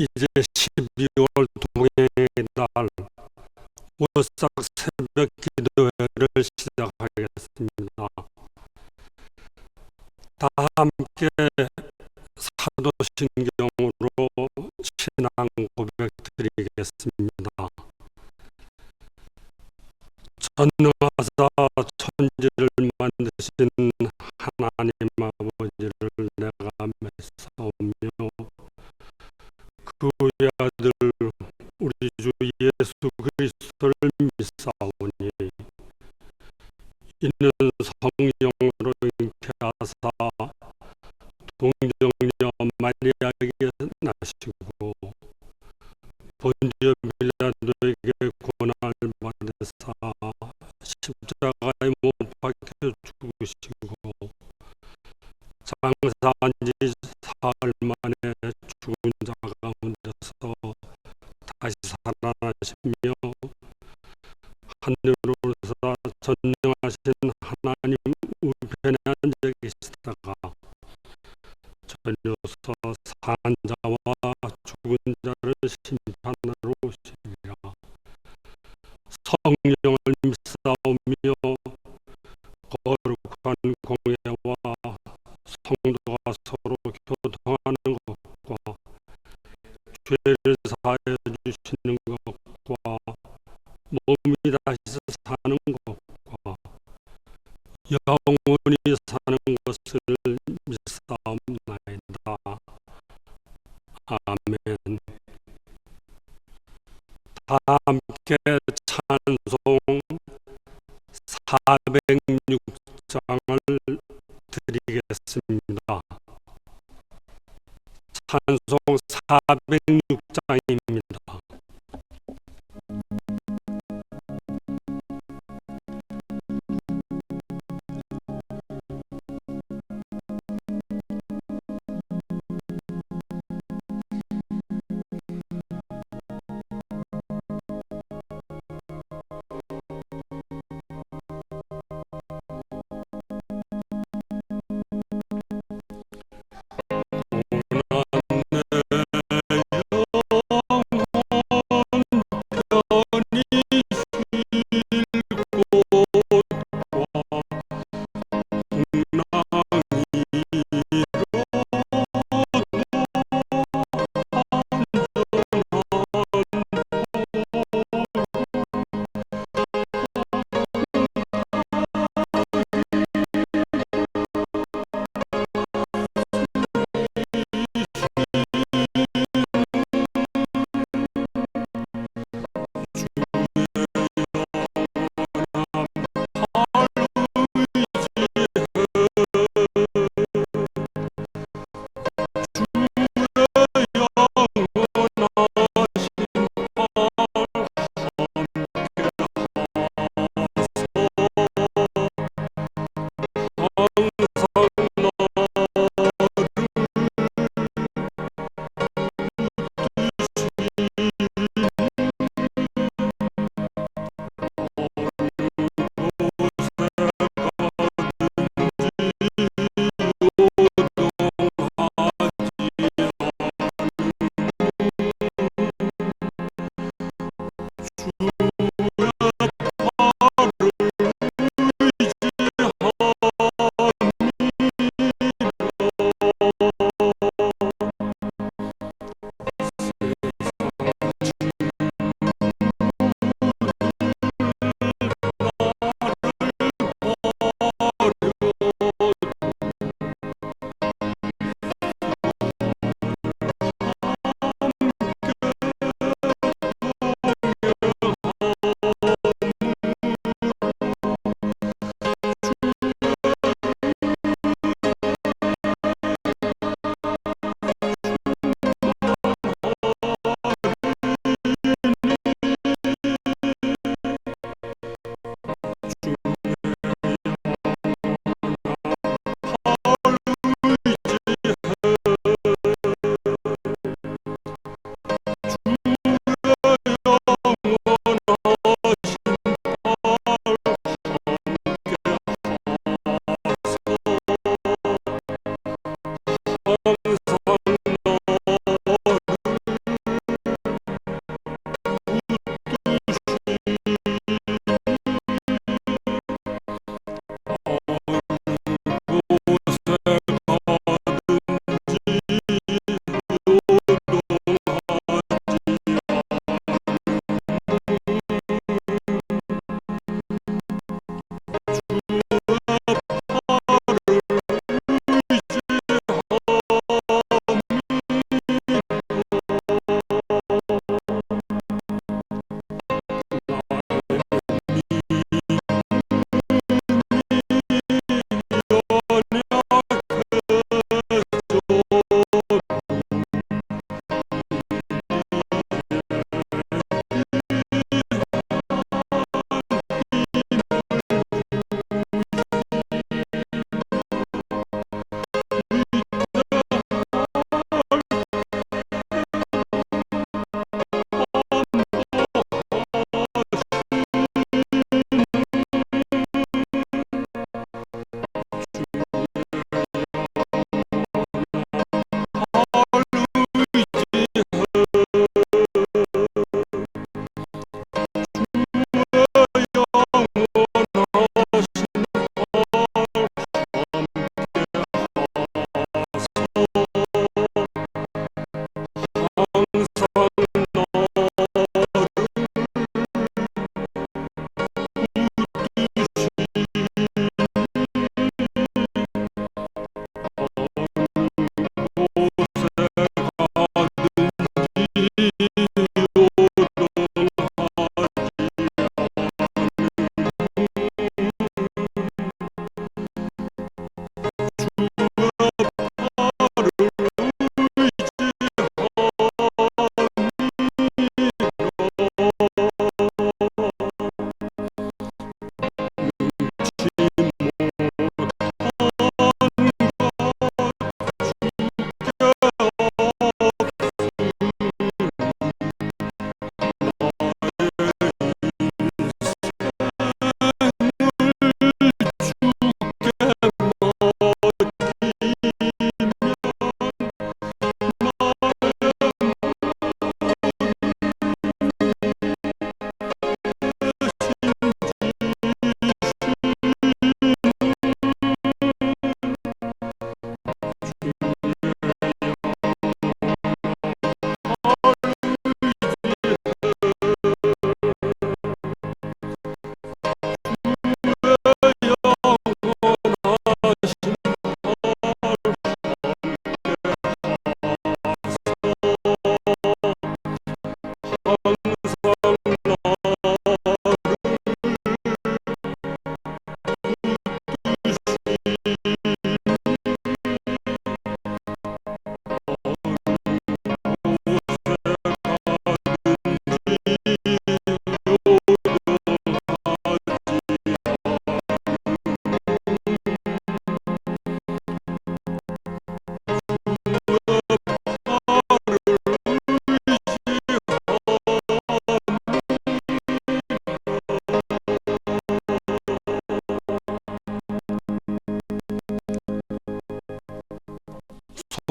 이제 12월 동해의 날 오싹 새벽 기도회를 시작하겠습니다. 다 함께 사도신경으로 신앙 고백 드리겠습니다. 전능하사 천지를 만드신 하나님 아버지를 내가 믿사오며 그 외아들 우리 주 예수 그리스도를 믿사오니 이는 성령으로 잉태하사 동정녀 마리아에게 나시고 본디오 빌라도에게 고난을 받으사 십자가에 못 박혀 죽으시고 장사한 지 사흘 만에 죽은 자 가운데서 다시 살아나시며 하늘으로 올라가 전능하신 하나님 우편에 앉아 계시다가 저녁서 산 자와 죽은 자를 심판하러 오시리라. 성령을 믿사오며 거룩한 공예와 성도가 서로 교통하는 것과 죄를 사하여 주시는 것과 몸이 다시 사는 것과 영원히 사는 것을 믿사옵나이다. 아멘. 다 함께 찬송 406장을 드리겠습니다. 찬송 406장입니다.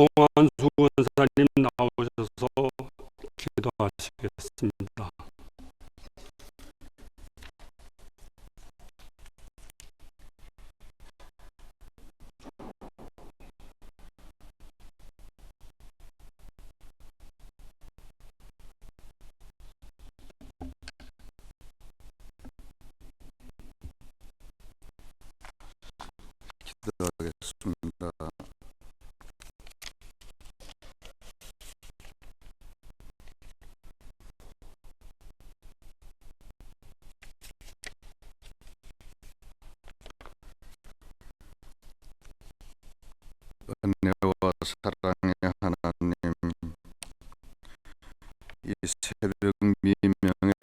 송한수 권사님 나오셔서 기도하시겠습니다. 기도하겠습니다. 은혜와 사랑의 하나님, 이 새벽 미명에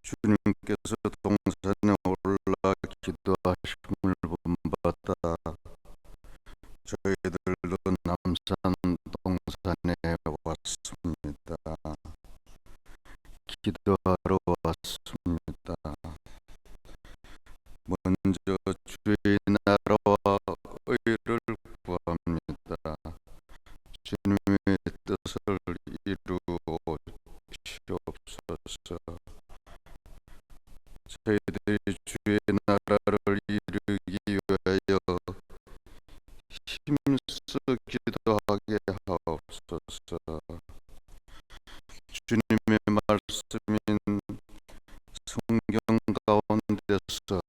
주님께서 동산에 올라 기도하심을 본받아 저희들도 남산 동산에 왔습니다. 기도하러 왔습니다. 먼저 주의 나라와 의를 구합니다. 주님의 뜻을 이루옵시옵소서. 저희들이 주의 나라를 이루기 위하여 힘써 기도하게 하옵소서. 주님의 말씀인 성경 가운데서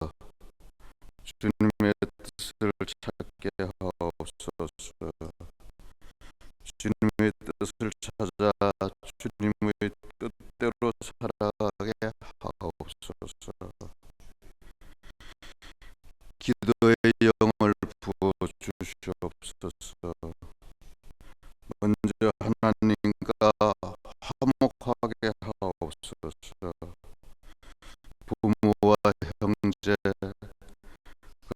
주님의 뜻을 찾게 하옵소서. 주님의 뜻을 찾아 주님의 뜻대로 살아가게 하옵소서. 기도의 영을 부어주시옵소서. 먼저 하나님과 화목하게 하옵소서. 부모와 형제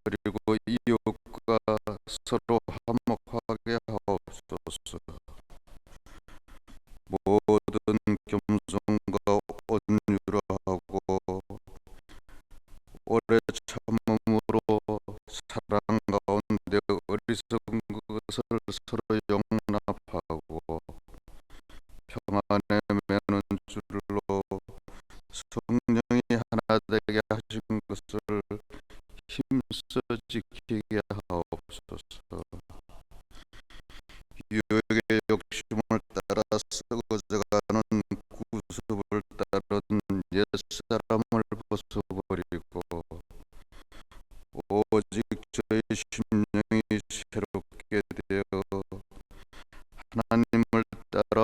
그리고 이웃과 서로 화목하게 하옵소서. 모든 겸손과 온유로 하고 오래 참음으로 사랑 가운데 어리석은 것을 서로 용납하고 평안에 매는 줄로 성령이 하나 되게 하신 것을 힘써 지키게 하옵소서. 유혹의 욕심을 따라 썩어져가는 구습을 따른 옛사람을 벗어버리고 오직 저희 심령이 새롭게 되어 하나님을 따라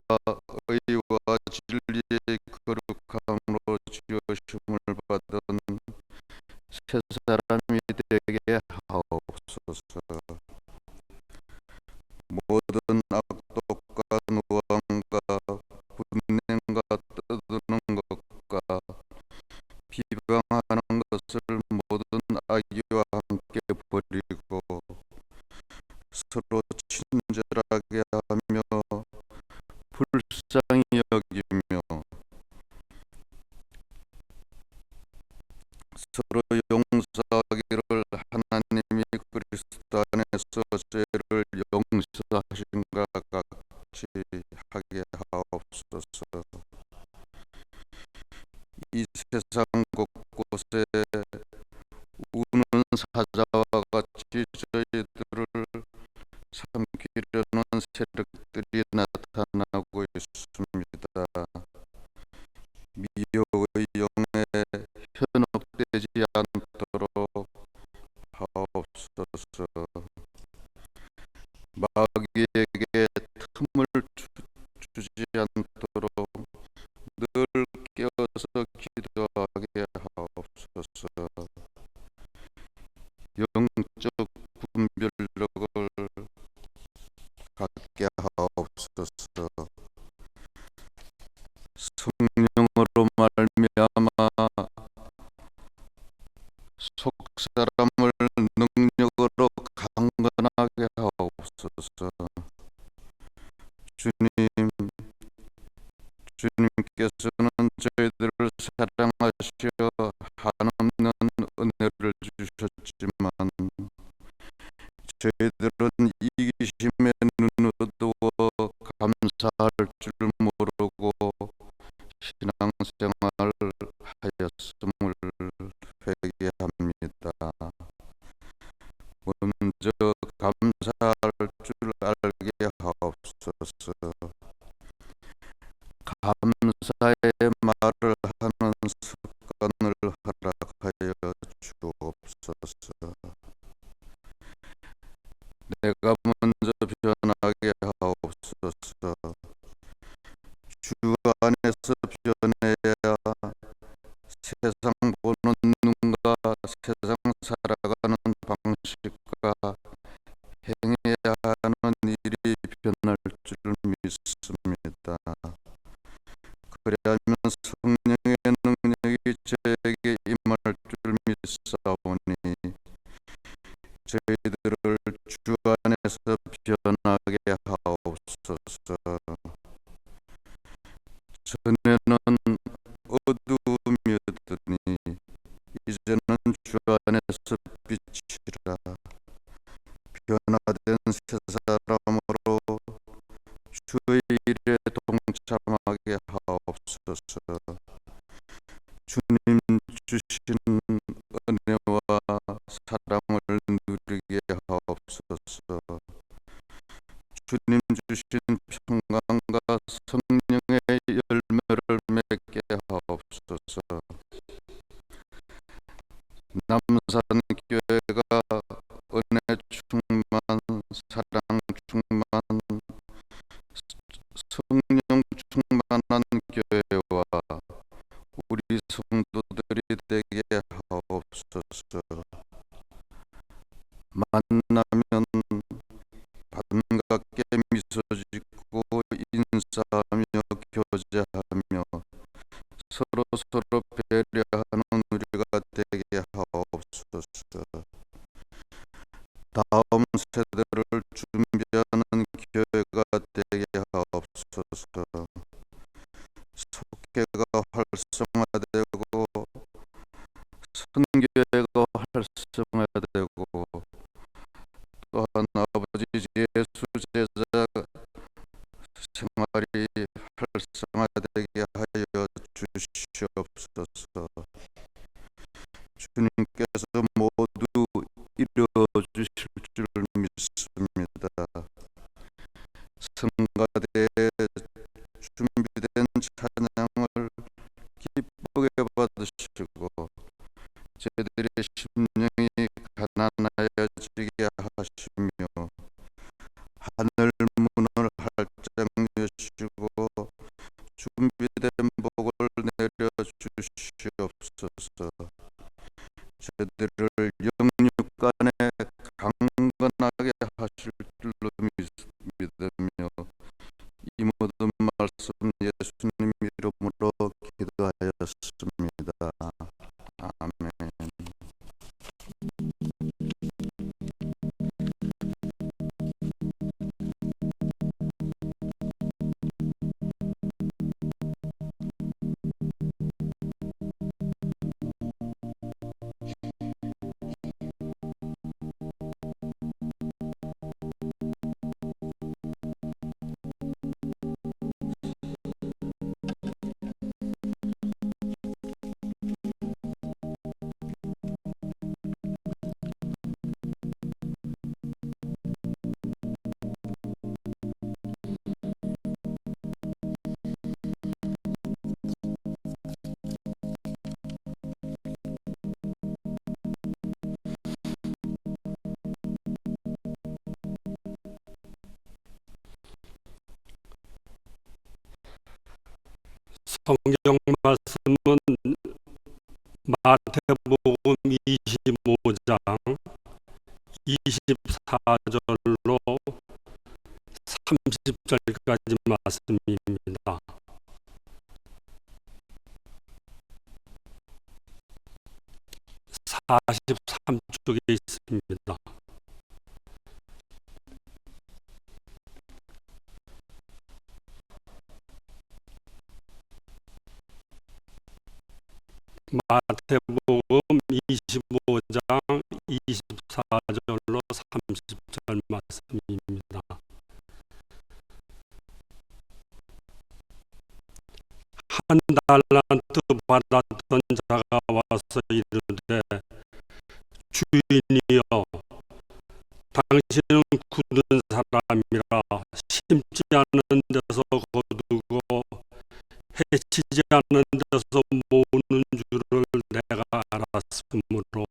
불쌍히 여기며 서로 용서하기를 하나님이 그리스도 안에서 죄를 용서하신 것 같이 하게 하옵소서. 이 세상 곳곳에 우는 사자와 같이 저희들을 삼키려는 세력들이 나타나고 있습니다. 미혹의 영에 현혹되지 않도록 하옵소서. 마귀에게 틈을 주지 않도록 늘 깨어서 기도하게 하옵소서. 영적 분별력을 갖게 하옵소서. 성령으로 말미암아 속사람을 능력으로 강건하게 하옵소서. 주님께서는 저희들을 사랑하시어 한없는 은혜를 주셨지만 저희들은 이기심에 눈을 어두워 감사할 줄 모르고 신앙생활을 하였음을 회개합니다. 먼저 감사할 줄 알게 하옵소서. 감사의 말을 하는 습관을 허락하여 주옵소서. 내가 먼저 변하게 하옵소서. 주 안에서 변해야 세상 보는 눈과 세상 살아가는 방식과 행해야 하는 일이 변할 줄 믿습니다. 그리하면 성령의 능력이 저에게 임할 줄 믿사오니 저희들을 주 안에서 변하게 하옵소서. 전에는 어두움이었더니 이제는 주 안에서 빛이라. 변화된 새 사람으로 주의 일에 동참하게 하옵소서. 주님 주신 은혜와 사랑을 누리게 하옵소서. 주님 주신 평강과 성령의 열매를 맺게 하옵소서. 남산교회가 은혜 충만, 사랑 충만, 성령 충만한 교회와 우리 성도들이 되게 하옵소서. 만나면 반갑게 미소 짓고 인사하며 교제하며 서로 배려하는 우리가 되게 하옵소서. 다음 세대를 준비하는 교회가 되게 하옵소서. 속회가 활성화되고 선교회가 활성화되고 또한 아버지 예수 제자 생활이 활성화되게 하여 주시옵소서. 주님께서 모두 이루어 주실 줄 믿습니다. 성가대에 준비된 찬양을 기쁘게 받으시고 저희들의 심령이 가난하여지게 하시며 하늘 문을 활짝 여시고 준비된 복을 내려 주시옵소서. 저희들을 영육간에 강건하게 하실 줄로 믿으며 이 모든 말씀 예수님 이름으로 기도하였습니다. 아멘. 성경 말씀은 마태복음 25장 24절로 30절까지 말씀입니다. 사십삼 쪽에 있습니다. 마태복음 25장 24절로 30절 말씀입니다. 한 달란트 받았던 자가 와서 이르되 주인이여 당신은 굳은 사람이라 심지 않은 데서 거두고 해치지 않는 데서 모으는 줄을 내가 알았으므로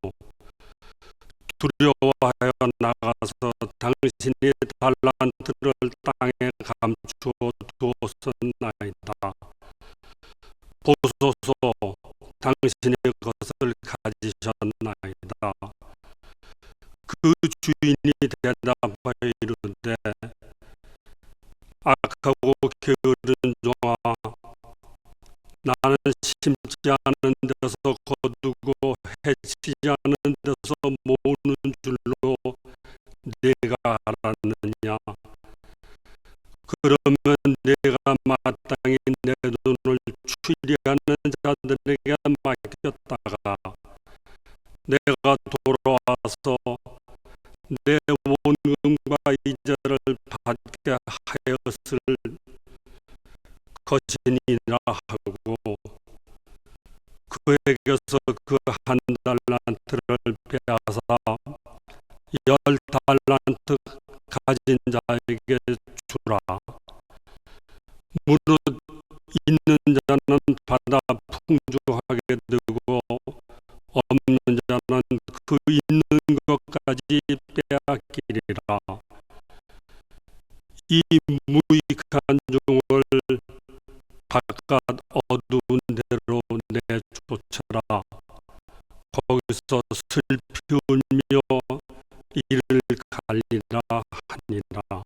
두려워하여 나가서 당신이 달란트를 땅에 감추어 두었었나이다. 보소서 당신이 그것을 가지셨나이다. 그 주인이 대답하여 이르되 악하고 게으른 종아 나는 심지 않은 데서 거두고 해치지 않은 데서 모으는 줄로 네가 알았느냐. 그러면 네가 마땅히 내 돈을 추리하는 자들에게 맡겼다가 내가 돌아와서 내 원금과 이자를 받게 하였을 것이니라 하고 그에게서 그 한 달란트를 빼앗아 10달란트 가진 자에게 주라. 무릇 있는 자는 받아 풍족하게 되고 없는 자는 그 있는 것까지 빼앗기리라. 이 무익한 종을 바깥 어두운 데로 내쫓아라. 거기서 슬피 울며 이를 갈리라 하니라.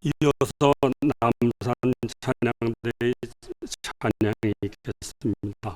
이어서 남산 찬양대의 찬양이 있겠습니다.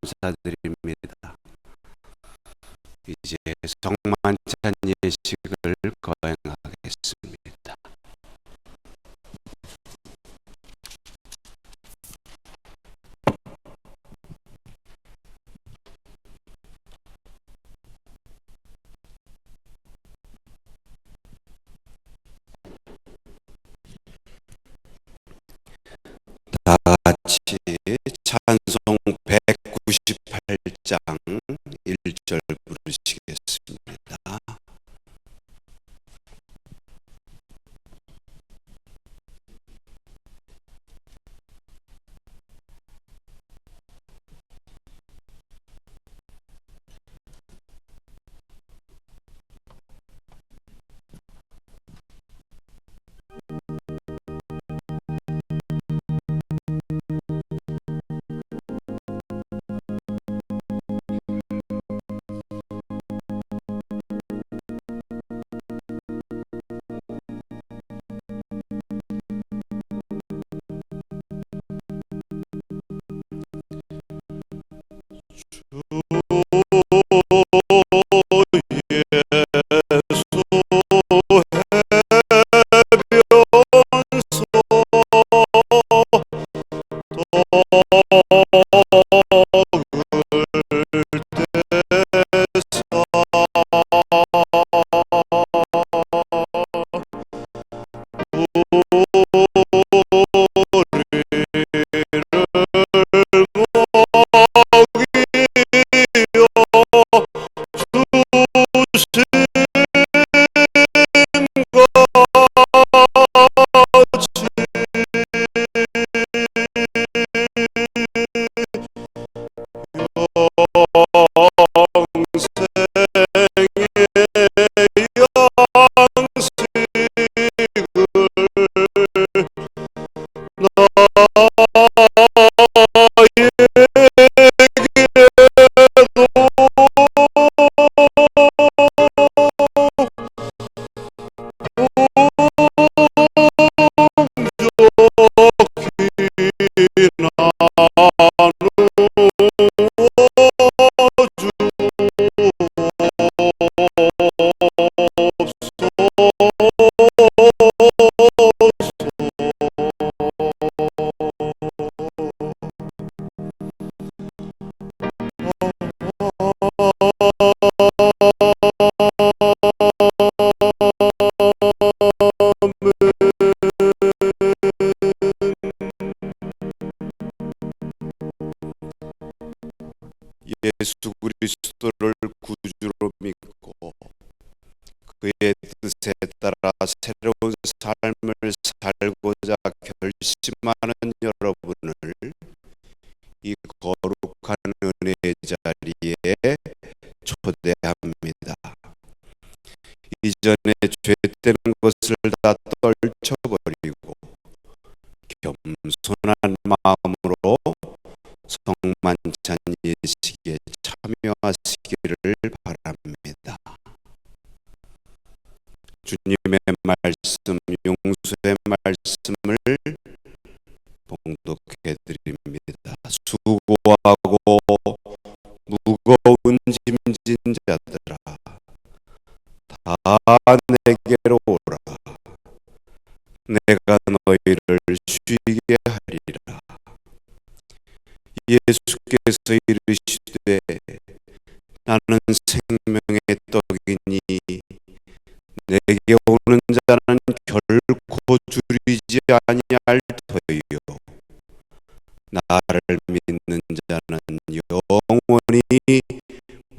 감사드립니다. 이제 성만찬 예식을 거행하겠습니다. 다 같이 찬송 198장 1절 부르시겠습니다. 예수 그리스도를 구주로 믿고 그의 뜻에 따라 새로운 삶을 살고자 결심하는 여러분을 이 거룩한 은혜의 자리에 초대합니다. 이전에 죄되는 것을 다 떨쳐버리고 겸손한 마음으로 성만찬 예식에 참여하시기를 바랍니다. 주님의 말씀, 용서의 말씀을 봉독해 드립니다. 수고하고 무거운 짐진 자들아, 다 내게로 오라. 내가 너희를 쉬게 하리라. 예수께서 이르시되 나는 생명의 떡이니 내게 오는 자는 결코 줄이지 아니할 터이요 나를 믿는 자는 영원히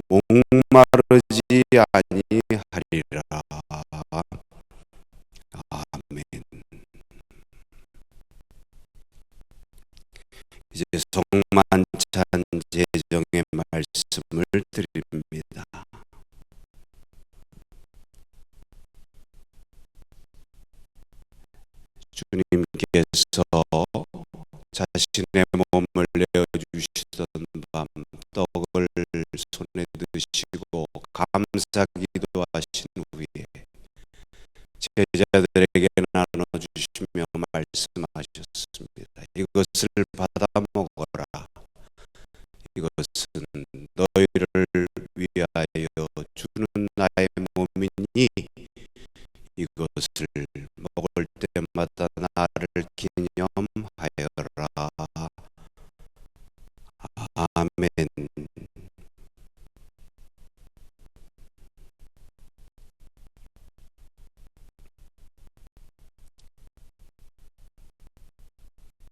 목마르지 아니하리라. 아멘. 이제 성만찬 제정의 말씀을 드립니다. 주님께서 자신의 몸을 내어주시던 밤 떡을 손에 드시고 감사기도 하신 후에 제자들에게 나눠주시며 말씀하셨습니다. 이것을 받아 먹어라. 이것은 이것은 너희를 위하여 주는 나의 몸이니 이것을 먹을 때마다 나를 기념하여라. 아멘.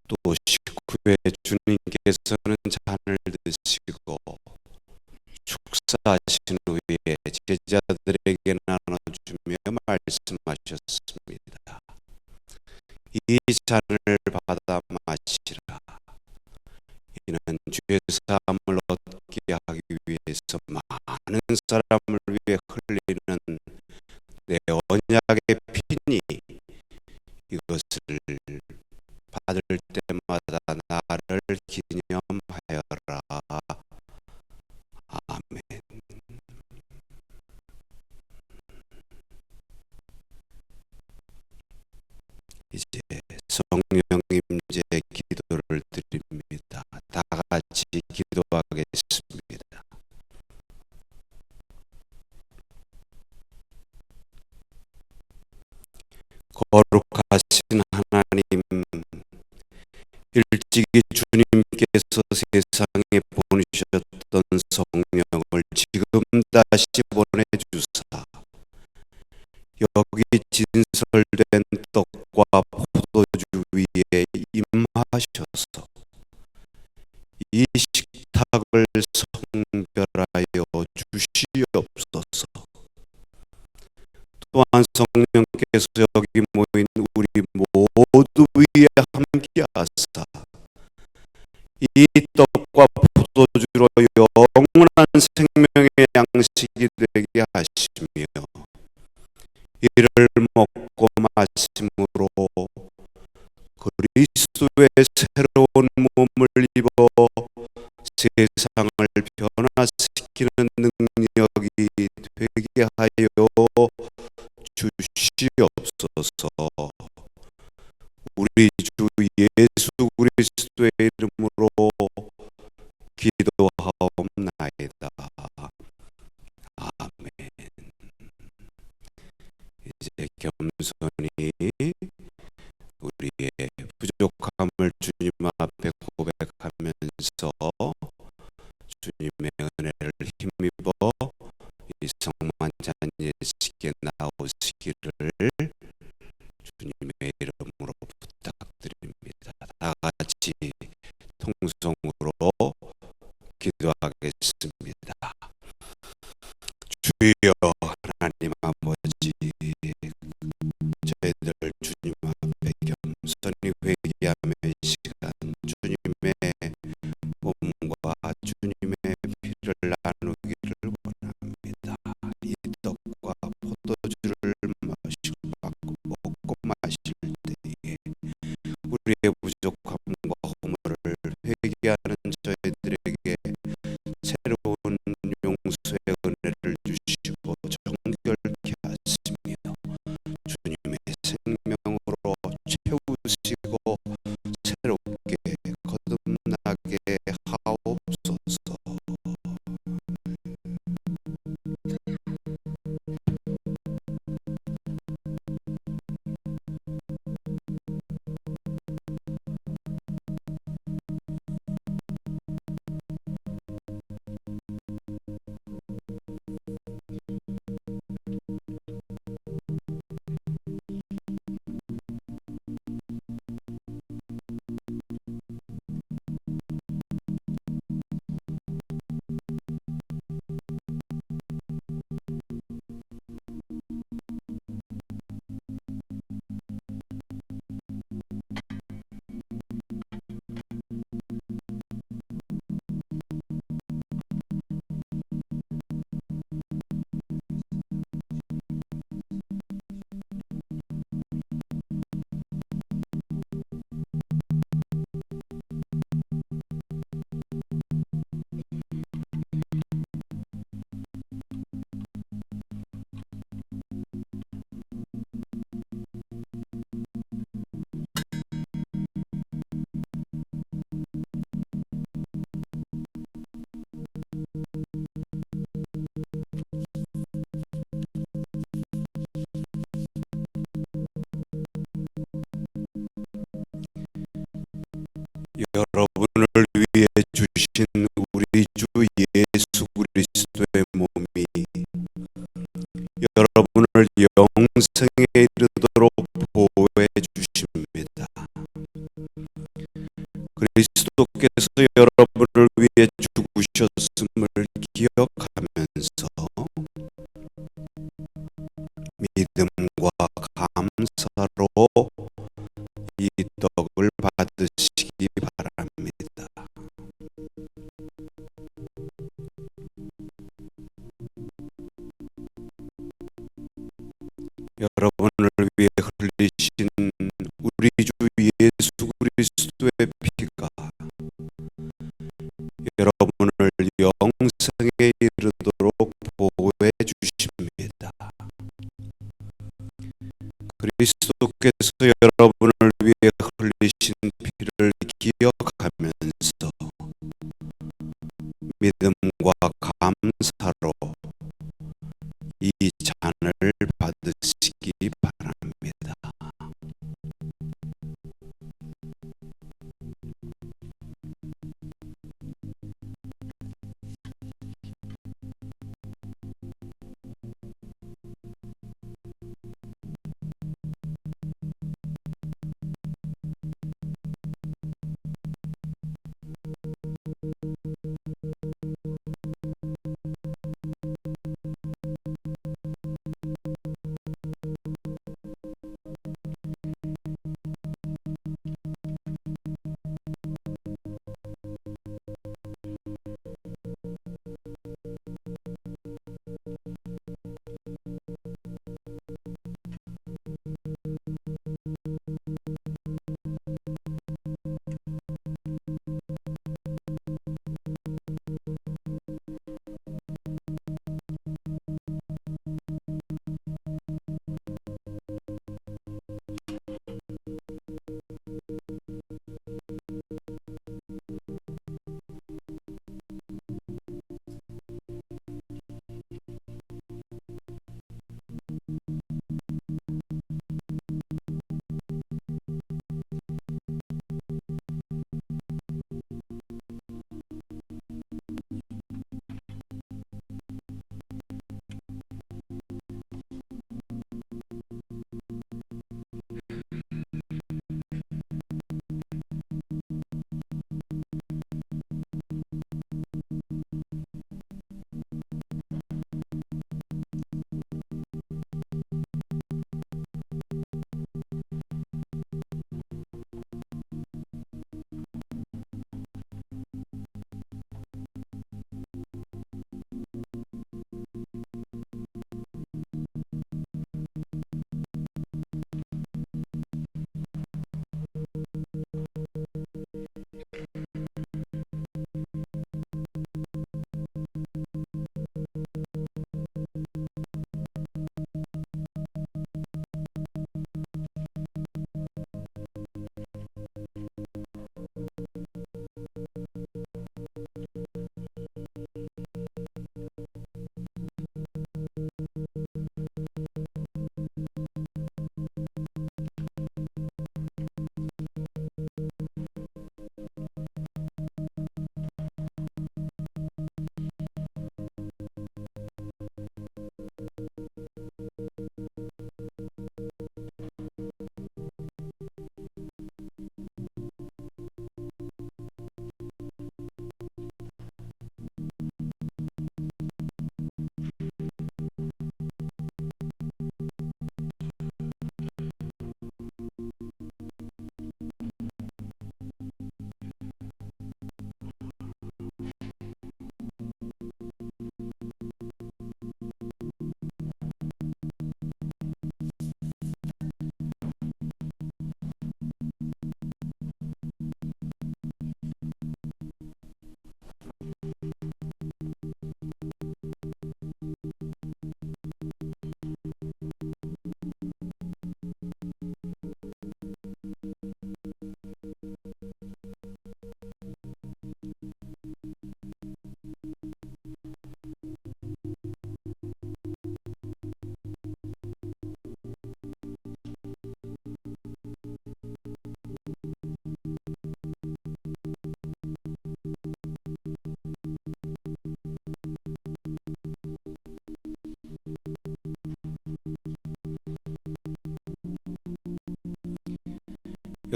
또 식후에 주님께서는 잔을 드시고 축사하신 후에 제자들에게 나눠주며 말씀하셨습니다. 이 잔을 받아 마시라. 이는 죄 사함을 얻게 하기 위해서 많은 사람을 위해 흘리는 내 언약의 피니 이것을 받을 때마다 나를 기념하여라. 아멘. 이제 성령 임재 기도를 드립니다. 다 같이 기도하겠습니다. 거룩하신 하나님, 일찍이 주님께서 세상에 보내셨던 성령을 지금 다시 보내주사 여기 진설된 떡과 포도주 위에 임하셔서 이 식탁을 성별하여 주시옵소서. 또한 성령께서 여기 모인 우리 모두 위에 함께하사 이 떡과 포도주로 영원한 생명의 양식이 되게 하시며 이를 먹고 마심으로 그리스도의 새로운 몸을 입어 세상을 변화시키는 능력이 되게 하여 주시옵소서. 우리 주 예수 그리스도의 이름으로 기도하옵나이다. 아멘. 이제 겸손히 우리의 부족함을 주님 앞에 고백하면서 주님의 은혜를 힘입어 이 성만찬 예식에 나오시기를 주님의 이름으로 부탁드립니다. 다 같이 통성으로 기도하겠습니다. 주여 하나님 아버지, 저희들 주님 앞에 겸손히 회개하며 이 시간 주님의 몸과 주님의 피를 나누기를 원합니다. 이 떡과 포도주를 마시고 여러분을 위해 주신 우리 주 예수 그리스도의 몸이 여러분을 영생에 이르도록 보호해 주십니다. 그리스도께서 여러분을 위해 죽으셨음을 기억하면서 믿음과 감사로 이 떡을 받으시기 바랍니다. 여러분을 위해 흘리신 우리 주 예수 그리스도의 피가 여러분을 영생에 이르도록 보호해 주십니다. 그리스도께서 여러분을 위해 흘리신 피를 기억하면서 믿음과 감사로 이 잔을 받으시기 바랍니다.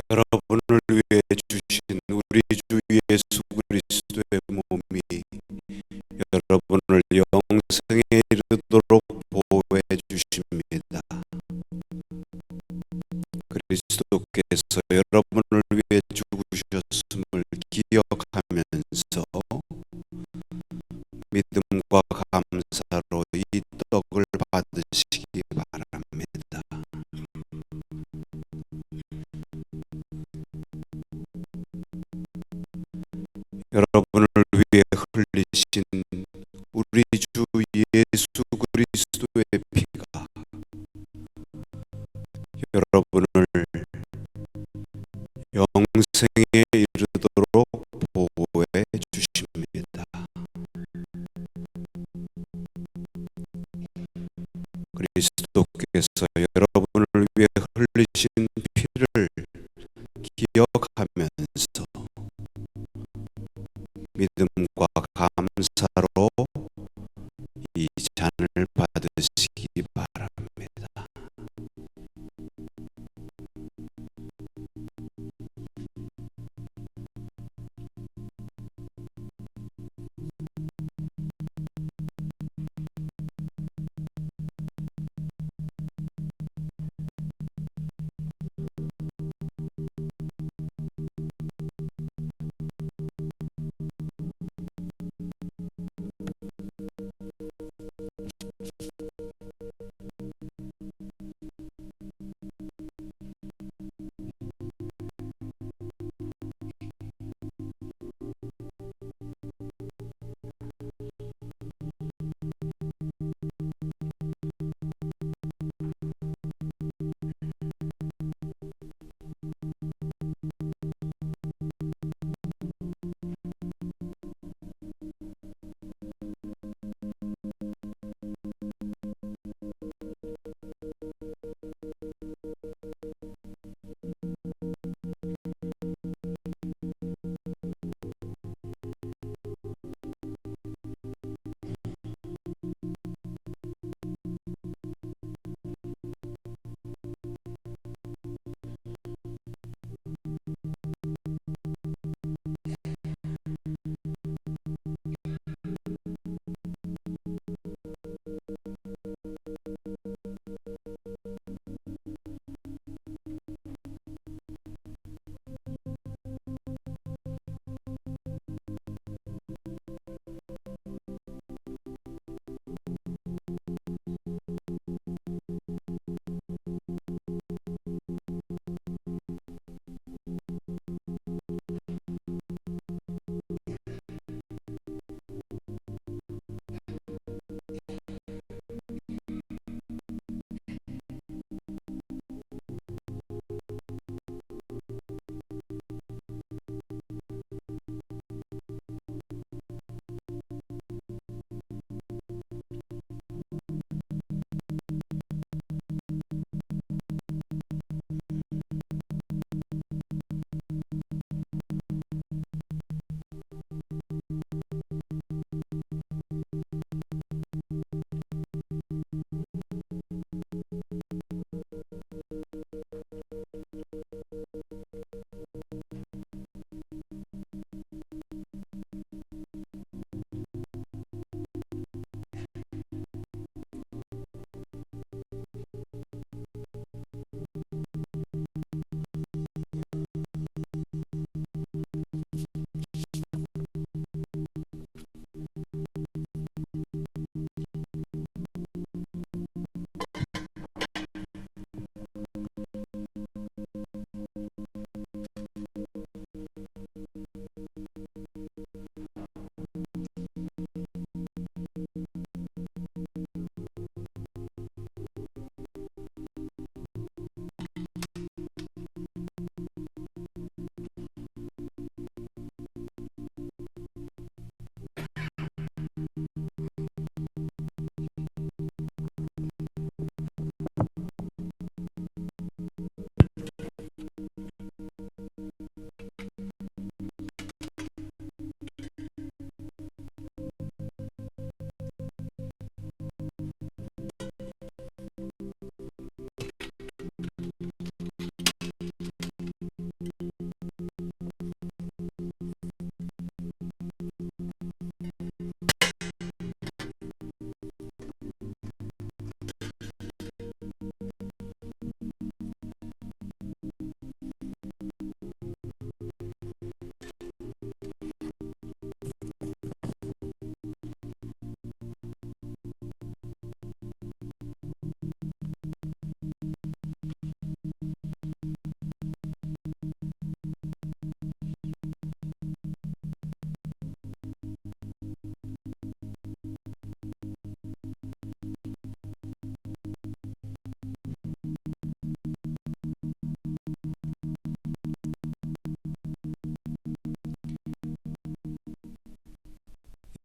여러분을 위해 주신 우리 주 예수 그리스도의 몸이 여러분을 영생에 이르도록 보호해 주십니다. 그리스도께서 여러분을 위해 죽으셨음을 기억하면서 믿음과 감사로 이 떡을 받으시기 바랍니다. 여러분을 위해 흘리신 우리 주 예수 그리스도의 피가 여러분을 영생에 이르도록 보호해 주십니다. 그리스도께서 여러분을 위해 흘리신 피를 기억하면서 믿음과 감사로 이 잔을 받으시기 바랍니다.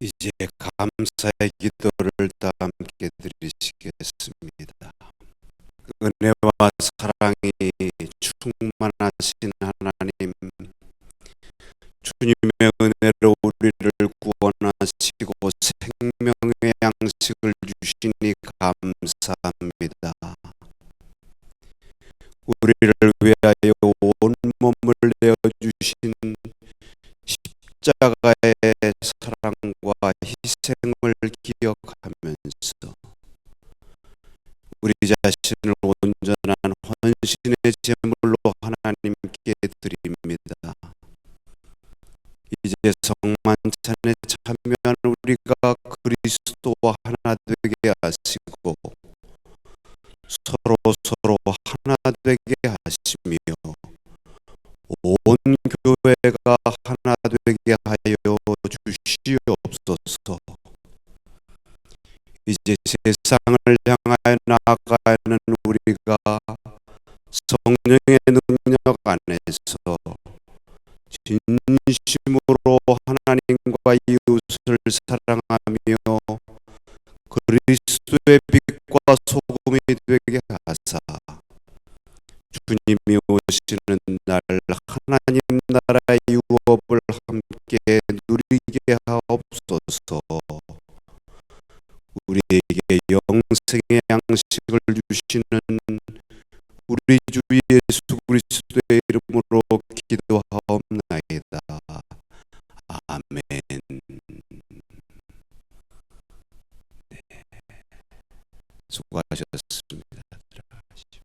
이제 감사의 기도를 다 함께 드리시겠습니다. 은혜와 사랑이 충만하신 하나님, 주님의 은혜로 우리를 구원하시고 생명의 양식을 주시니 감사합니다. 우리를 위하여 온몸을 내어주신 십자가의 사랑과 희생을 기억하면서 우리 자신을 온전한 헌신의 제물로 하나님께 드립니다. 이제 성만찬에 참여한 우리가 그리스도와 하나 되게 하시고 서로 하나 되게 하시며 온 교회가 하나 되게 하여 주시옵소서. 이제 세상을 향하여 나아가는 우리가 성령의 능력 안에서 진심으로 하나님과 이웃을 사랑하며 그리스도의 빛과 소금이 되게 하사 주님이 오시는 날 하나님 나라의 유업을 함께 누리게 하옵소서. 우리에게 영생의 양식을 주시는 우리 주 예수 그리스도의 이름으로 기도하옵나이다. 아멘. 네. 수고하셨습니다. 들어가시죠.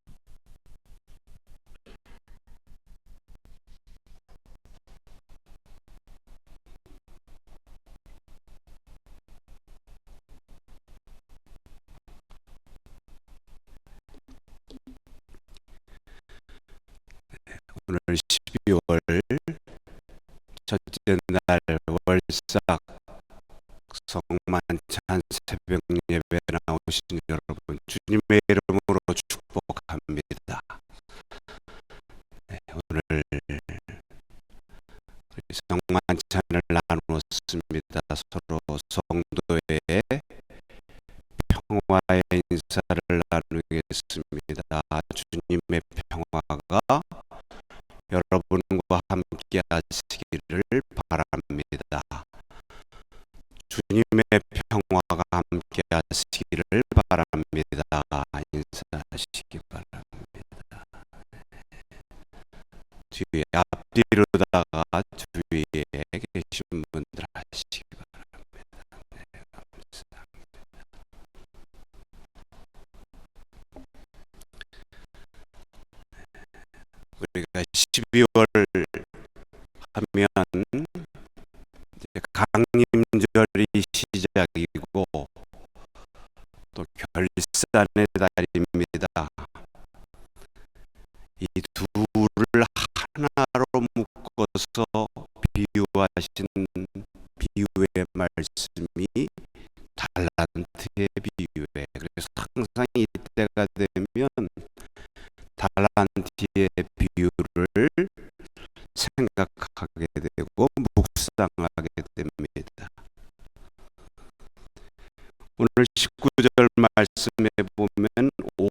오늘 12월 첫째 날 월삭 성만찬 새벽 예배 나오신 여러분 주님의 이름으로 축복합니다. 네, 오늘 성만찬을 나누었습니다. 서로 성도의 평화의 인사를 나누겠습니다. 주님의 평화가 여러분과 함께 하시기를 바랍니다. 주님의 평화가 함께 하시기를 바랍니다. 인사하시기 바랍니다. 뒤에 앞뒤로다가 주위에 계신 분들 하시기 바랍니다. 네, 감사합니다. 우리가 12월 하면 이제 강림절이 시작이고 또 결산의 달입니다. 이 둘을 하나로 묶어서 비유하신 비유의 말씀이 달란트의 비유에, 그래서 항상 이때가 되면 달란트의 비유를 생각하게 되고 묵상하게 됩니다. 오늘 19절 말씀에 보면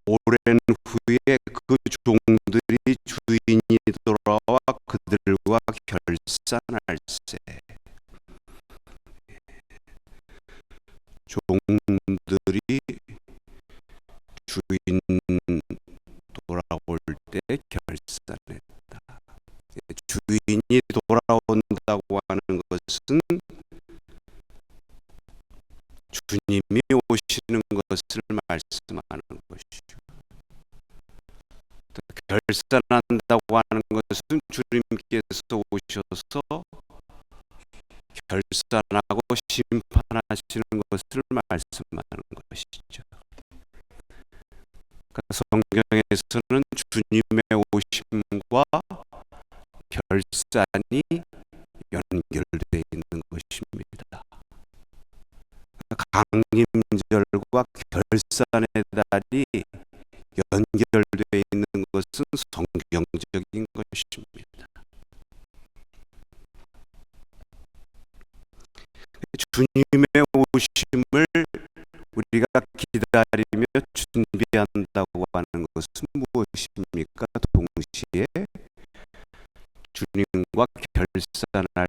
오랜 후에 그 종들이 주인이 돌아와 그들과 결산할세. 종들이 주인 돌아올 때 결산했다. 주인이 돌아온다고 하는 것은 주님이 오시는 것을 말씀하는 것이죠. 결산한다고 하는 것은 주님께서 오셔서 결산하고 심판하시는 것을 말씀하는 것이죠. 성경에서는 주님의 오심과 결산이 연결되어 있는 것입니다. 강림절과 결산의 달이 연결되어 있는 것은 성경적인 것입니다. 주님의 오심을 우리가 기다리며 준비한다고 하는 것은 무엇입니까? 동시에 주님과 결산할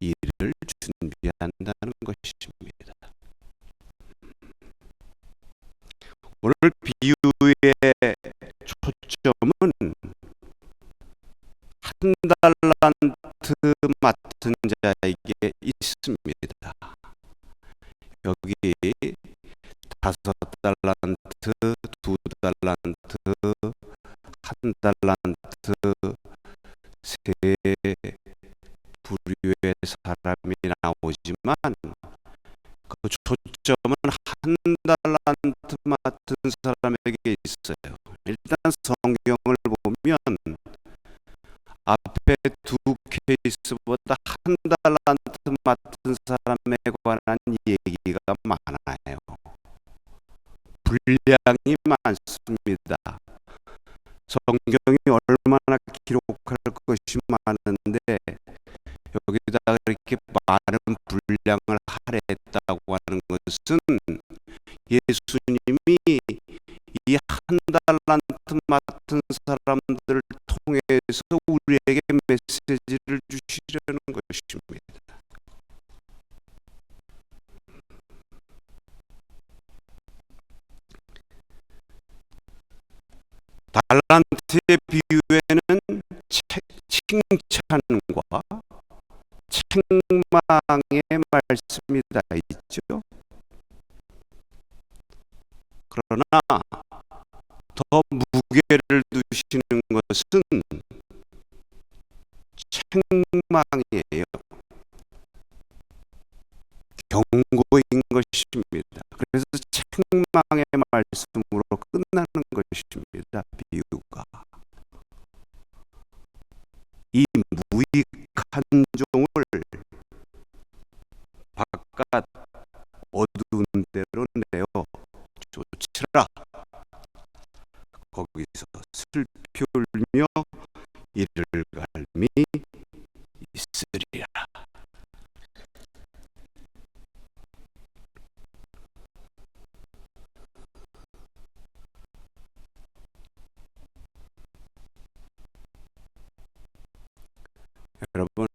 일을 준비한다는 것입니다. 오늘 비유의 초점은 한 달란트 맡은 자에게 있습니다. 여기 5달란트, 2달란트, 1달란트, 3 부류의 사람이 나오지만 그 초점은 한 달란트 맡은 사람에게 있어요. 일단 성경을 보면 앞에 두 케이스보다 한 달란트 맡은 사람에 관한 얘기가 많아요. 분량이 많습니다. 성경이 얼마나 기록할 것이 많은데 여기다가 이렇게 많은 분량을 할애했다고 하는 것은 예수님이 이 한 달란트 맡은 사람들을 통해서 우리에게 메시지를 주시려는 것입니다. 달란트의 비유에는 칭찬과 책망의 말씀이 다 있죠. 그러나 더 무게를 두시는 것은 책망이에요. 경고인 것입니다. 그래서 책망의 말씀으로 끝나는 것입니다. 비유가. 이 무익한 종을 바깥 어두운 데로 내어 쫓으라. 거기서 슬피 울며 이를 갈미 있으리라. 여러분,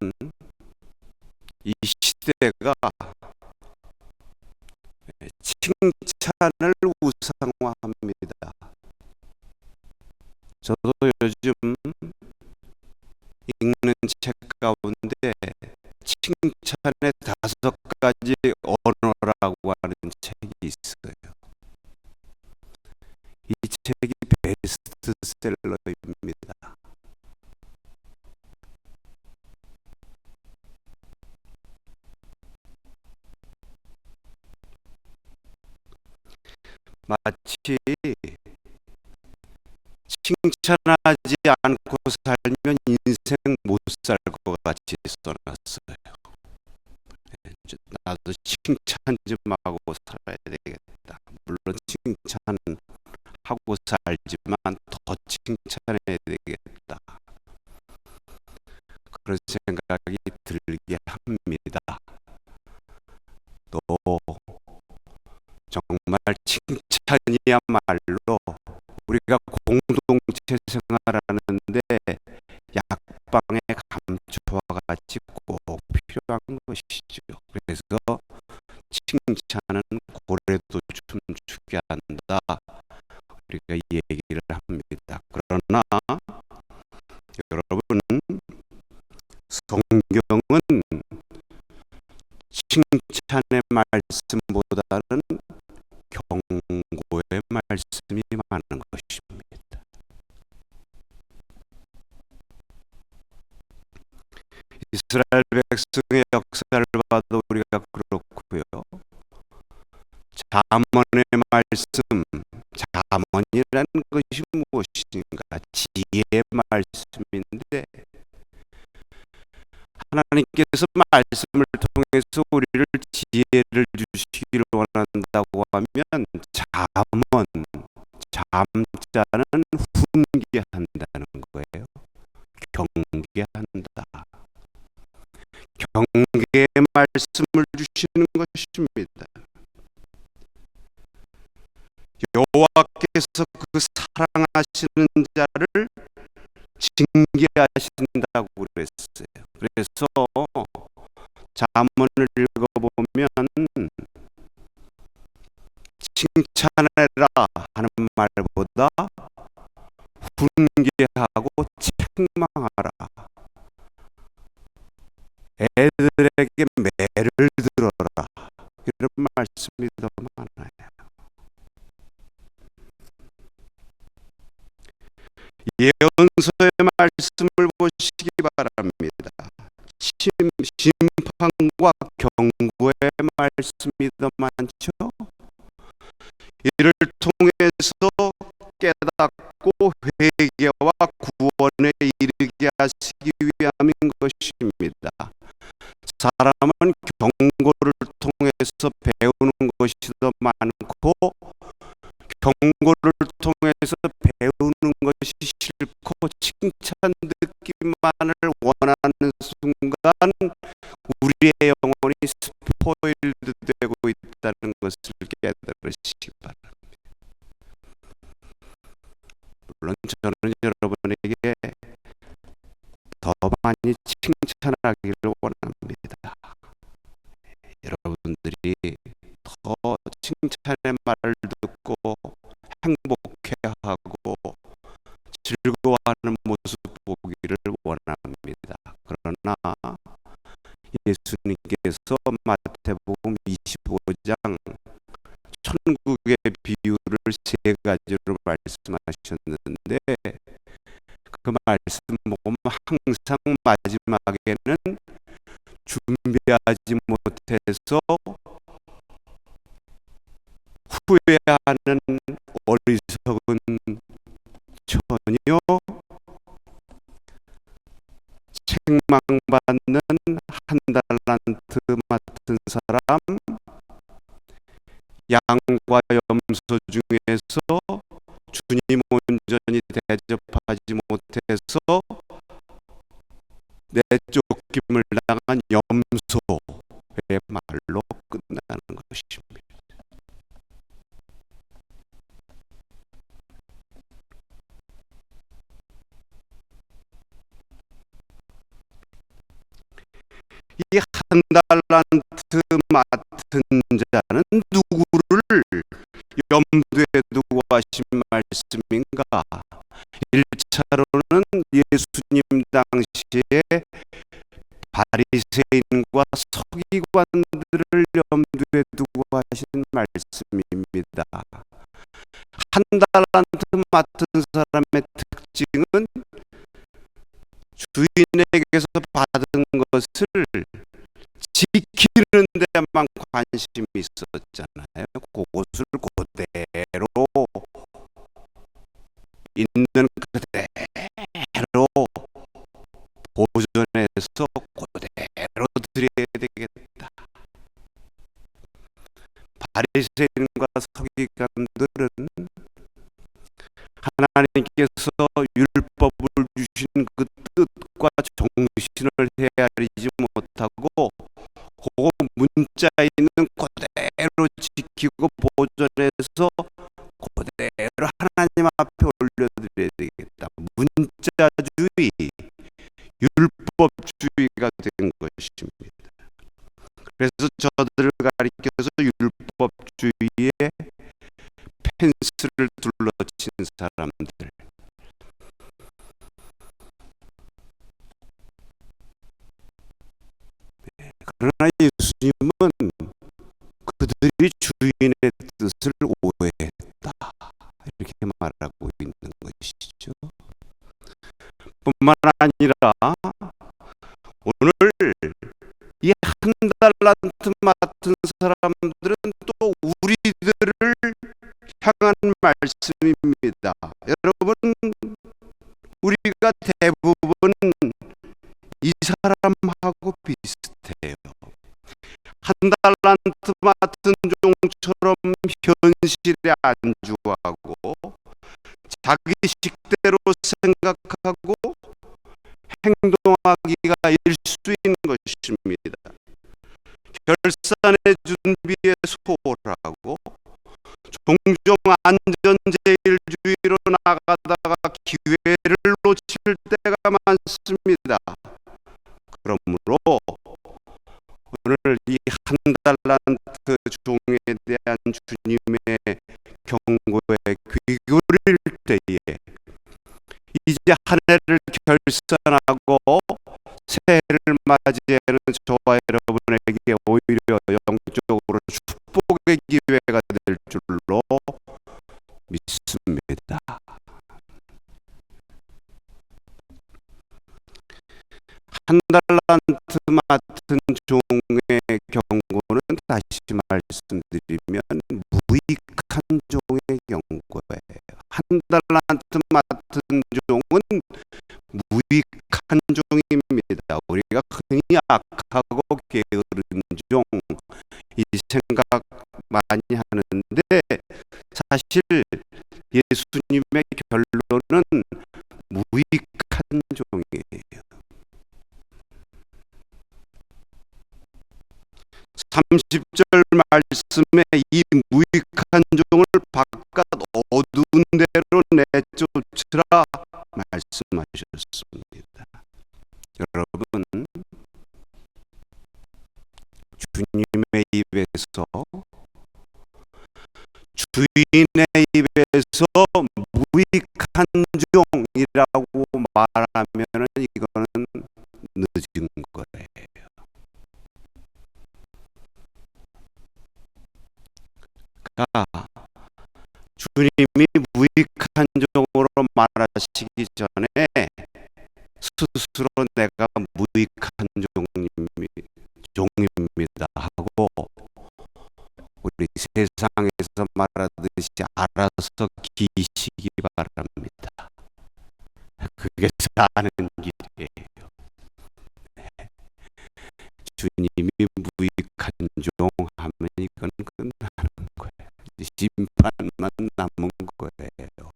이 시대가 칭찬을 우상화합니다. 저도 요즘 읽는 책 가운데 칭찬의 5가지 언어라고 하는 책이 있어요. 이 책이 베스트셀러입니다. 마치 칭찬하지 않고 살면 인생 못 살 것 같이 써놨어요. 나도 칭찬 좀 하고 살아야 되겠다. 물론 칭찬하고 살지만 더 칭찬해야 되겠다. 그런 생각이 들게 합니다. 또 정말 칭찬이야말로 우리가 공동체 생활하는데 약방의 감초와 같이 꼭 필요한 것이죠. 그래서 칭찬은 고래도 춤추게 한다. 우리가 이 얘기를 합니다. 그러나 여러분, 성경은 칭찬의 말씀보다는 경고의 말씀이 많은 것입니다. 이스라엘 백성의 역사를 봐도 우리가 그렇고요. 잠언의 말씀, 잠언이라는 것이 무엇인가? 지혜의 말씀인데 하나님께서 말씀을 통해서 우리를 지혜를 주시기를 원한다고 하면 잠언, 잠자는 훈계한다는 거예요. 경계한다. 경계의 말씀을 주시는 것입니다. 여호와께서 그 사랑하시는 자를 징계하신다고 그랬어요. 그래서 잠언을 읽어보면 칭찬해라 하는 말보다 훈계하고 책망하라, 애들에게 매를 들어라, 이런 말씀이 더 많아요. 예언서의 말씀을 보시기 바랍니다. 심판과 경고의 말씀이 더 많죠. 이를 통해서 깨닫고 회개와 구원에 이르게 하시기 위함인 것입니다. 사람은 경고를 통해서 배우는 것이 더 많고 경고를 통해서 배우는 것이 싫고 칭찬 듣기만을 원하는 순간 우리의 영혼이 스포일드 되고 있다는 것을 깨달으시기 바랍니다. 물론 저는 여러분에게 더 많이 칭찬하기를 원합니다. 여러분들이 더 칭찬의 말을 듣고 행복해하고 즐거워하는 모습 보기를 원합니다. 그러나 예수님께서 마태복음 25장 천국의 비유를 세 가지로 말씀하셨는데 그 말씀 보면 항상 마지막에는 준비하지 못해서 후회하는 어리석은 처녀, 책망받는 한 달란트 맡은 사람, 양과 염소 중에서 주님 온전히 대접하지 못해서 내쫓김을 당한 염소의 말로 끝나는 것입니다. 이 한 달란트 맡은 자는 누구를 염두에 두고 하신 말씀인가? 1차로는 예수님 당시에 바리새인과 서기관들을 염두에 두고 하신 말씀입니다. 한 달란트 맡은 사람의 특징은 주인에게서 받은 것을 지키는 데만 관심이 있었잖아요. 그것을 그대로 있는 그대로 보존해서 그대로 드려야 되겠다. 바리새인과 서기관들은 하나님께서 율법을 주신 그 뜻과 정신을 헤아리지 못하고 그 문자에 있는 그대로 지키고 보존해서 그대로 하나님 앞에 올려드려야 되겠다. 문자주의, 율법주의가 된 것입니다. 그래서 저들을 가리켜서 율법주의에 펜스를 둘러친 사람들, 그러나 예수님은 그들이 주인의 뜻을 오해했다 이렇게 말하고 있는 것이죠. 뿐만 아니라 오늘 이 한 달란트 맡은 사람들은 또 우리들을 향한 말씀입니다. 여러분, 우리가 대부분 이 사람하고 비슷해요. 한 달란트 맡은 종처럼 현실에 안주하고 자기 식대로 생각하고 행동하기가 일수인 것입니다. 결산의 준비에 소홀하고 종종 안전제일주의로 나가다가 기회를 놓칠 때가 많습니다. 그러므로 오늘 이 한 달란트 종에 대한 주님의 경고에 귀 기울일 때에 이제 한 해를 결산하고 새해를 맞이하는 저와 여러분에게 오히려 영적으로 축복의 기회가 될 줄로 믿습니다. 한 달란트 맡은 종의 경고는 다시 말씀드리면 무익한 종의 경고예요. 한 달란트 맡은 종은 무익한 종입니다. 우리가 흔히 악하고 게으른 종, 이 생각 많이 하는데 사실 예수님의 결론은 무익한 종이에요. 30절 말씀에 이 무익한 종을 바깥 어두운 데로 내쫓으라 말씀하셨습니다. 여러분, 주님의 입에서, 주인의 입에서 무익한 종이라고 말하면 이거는 늦은 거예요. 주님이 무익한 종으로 말하시기 전에 스스로 내가 무익한 종입니다 하고 우리 세상에서 말하듯이 알아서 기시기 바랍니다. 그게 사는 길이에요. 주님이 무익한 종 하면 이건 끝나는 거예요. 심판만 남은 거예요.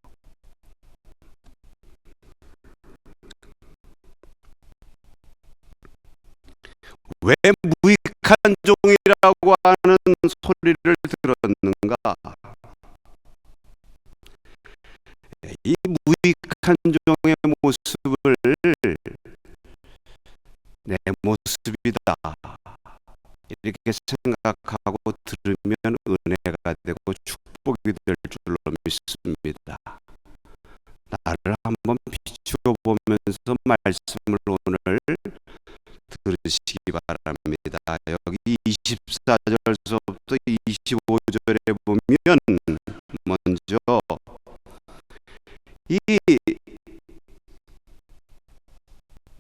왜 무익한 종이라고 하는 소리를 들었는가? 이 무익한 종의 모습을 내 모습이다 이렇게 생각하고 들으면 은혜가 되고 축복이 될 줄로 믿습니다. 나를 한번 비추어 보면서 말씀을 오늘 들으시기 바랍니다. 여기 24절서부터 25절에 보면 먼저 이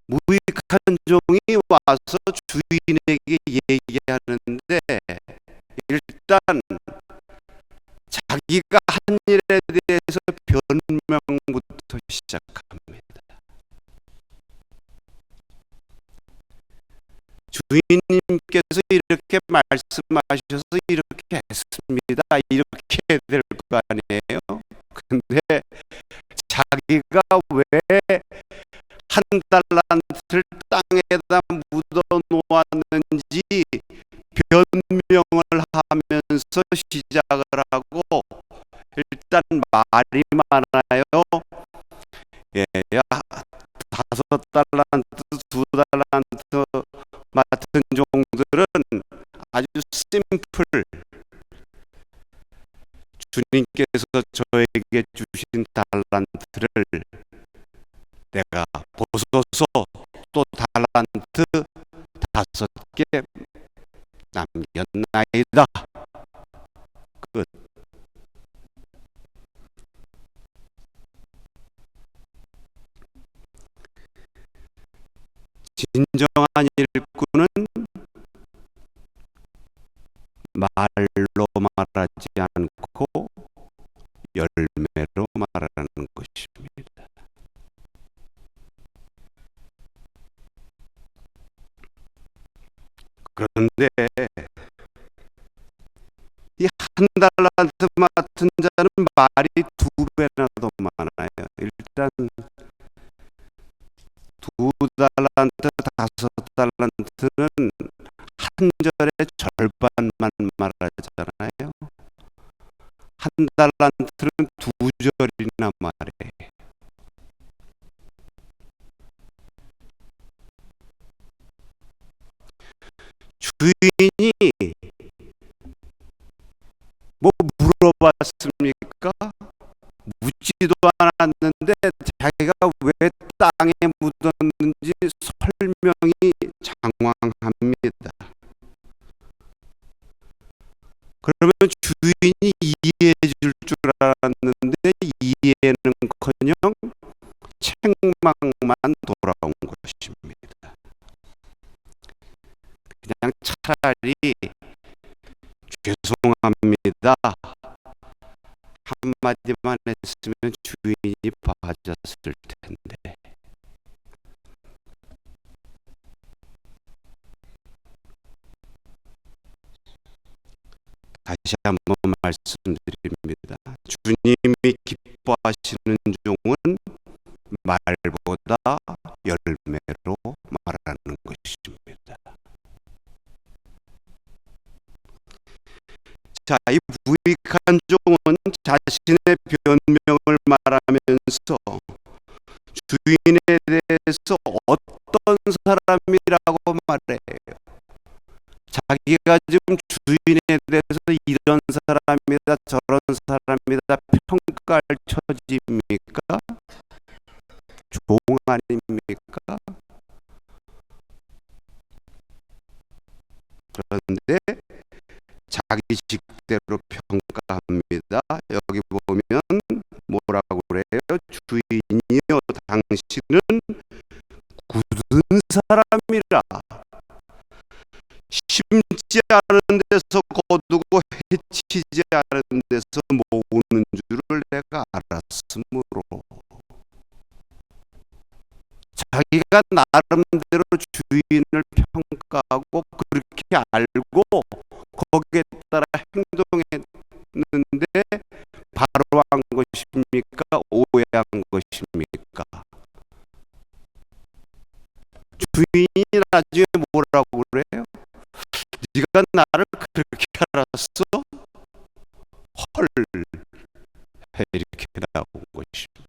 무익한 종이 와서 주인에게 얘기하는데 일단 자기가 한 일에 대해서 변명부터 시작합니다. 주인님께서 이렇게 말씀하셔서 이렇게 했습니다. 이렇게 해야 될 거 아니에요. 근데 자기가 왜 한 달란트를 땅에다 묻어 놓았는지 변명을 하면서 시작을 하고 일단 말이 많아요. 예, 5달란트, 2달란트 맡은 종들은 아주 심플. 주님께서 저에게 주신 달란트를 내가 보소서 또 달란트 5개 남겼나이다. 끝. 진정한 일꾼은 말로 말하지 않고 열매로 말하는 것입니다. 그런데 이 한 달란트 맡은 자는 말이 2배나 더 많아요. 일단 2달란트, 5달란트 한 절의 절반만 말하잖아요. 한 달란트는 두 절이나 말해. 주인이 뭐 물어봤습니까? 묻지도 않았는데 자기가 왜 땅에 묻었는지 설명이 장황합니다. 그러면 주인이 이해해 줄 줄 알았는데 이해는커녕 책망만 돌아온 것입니다. 그냥 차라리 죄송합니다 한마디만 했으면 주인이 봐줬을 텐데. 다시 한번 말씀드립니다. 주님이 기뻐하시는 종은 말보다 열매로 말하는 것입니다. 자, 이 무익한 종은 자신의 변명을 말하면서 주인에 대해서 어떤 사람이라고 말해요. 자기가 지금 주인에 대해서 이런 사람이다 저런 사람이다 평가할 처지입니까? 종 아닙니까? 그런데 자기 직대로 평가합니다. 여기 보면 뭐라고 그래요? 주인이여 당신은 굳은 사람이라 심지 않은 데서 거두고 해치지 않은 데서 모으는 줄을 내가 알았으므로. 자기가 나름대로 주인을 평가하고 그렇게 알고 거기에 따라 행동했는데 바로 한 것입니까? 오해한 것입니까? 주인이 나중에 뭐라고 그래요? 네가 나를 그렇게 알았어? 헐, 이렇게 나온 것입니다.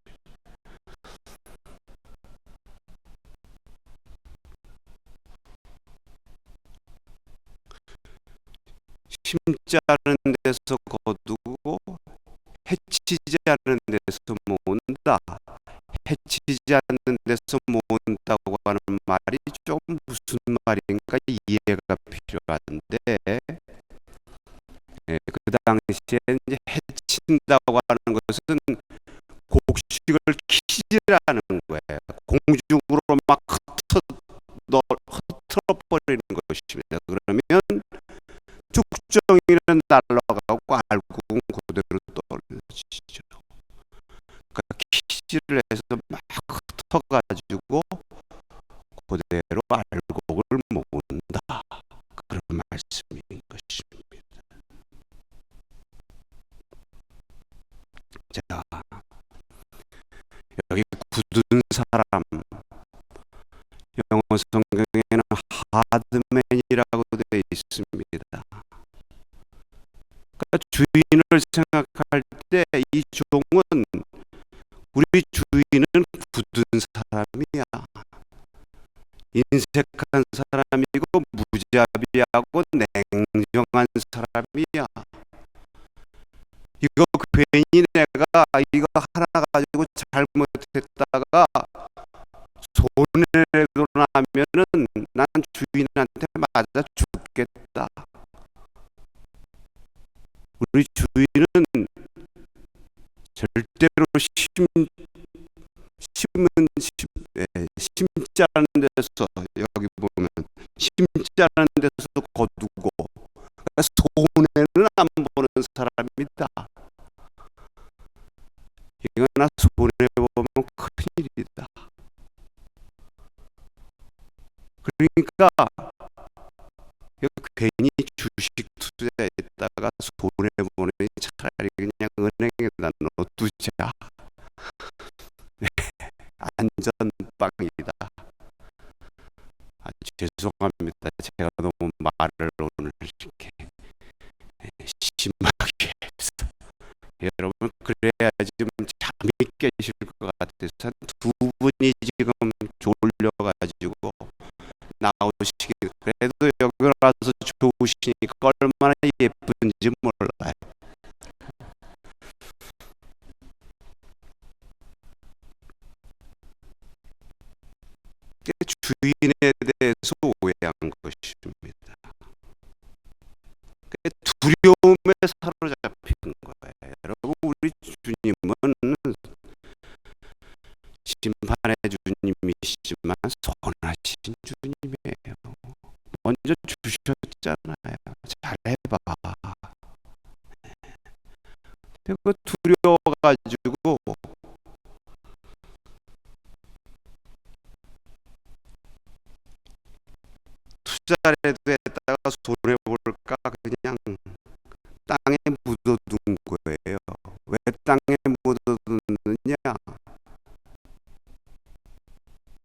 심지 않은 데서 거두고 해치지 않은 데서 모은다. 해치지 않는 데서 모은다고 하는 말이 좀 무슨 말인가 이해가 필요한데, 그 당시에 이제 해친다고 하는 것은 곡식을 키지라는 거예요. 공중으로 막 흩어져 버리는 것입니다. 그러면 tuk정이는 날라가고 알국은 그대로 떨어지죠. 그러니까 키지를 해서 막 흩어가지고 그대로 알곡을 모은다. 그런 말씀인 것입니다. 자, 여기 굳은 사람, 영어 성경에는 하드맨이라고 되어 있습니다. 그러니까 주인을 생각할 때 이 종은 우리 주인은 굳은 사람이야. 인색한 사람이고 무자비하고 냉정한 사람이야. 이거 괜히 내가 이거 하나 가지고 잘못했다가 손해내고 나면은 난 주인한테 맞아 죽겠다. 우리 주인은 절대로 심지 않은 데서, 여기 보면 심지 않은 데서 거두고 손해는 안 보는 사람이다. 이거나 손해보면 큰일이다. 그러니까 괜히 주식 투자했다가 손해보는 차라리 그냥 은행에다 넣어두자. 안전빵이다. 죄송합니다. 좀 잠이 깨실 것 같아서 한 두 분이 지금 졸려가지고 나오시기, 그래도 여기 와서 좋으시니까 얼마나 예쁜지 몰라요. 주인에 대해서 오해한 것입니다. 두려움에 사로잡힌 거예요. 여러분, 우리 주님은 심판의 주님이시지만 선하신 주님이에요. 먼저 주셨잖아요. 잘해봐. 그리고 두려워가지고 투자에다가 손해볼까 그냥 땅에 묻어둔 거예요. 왜 땅에 묻어두느냐?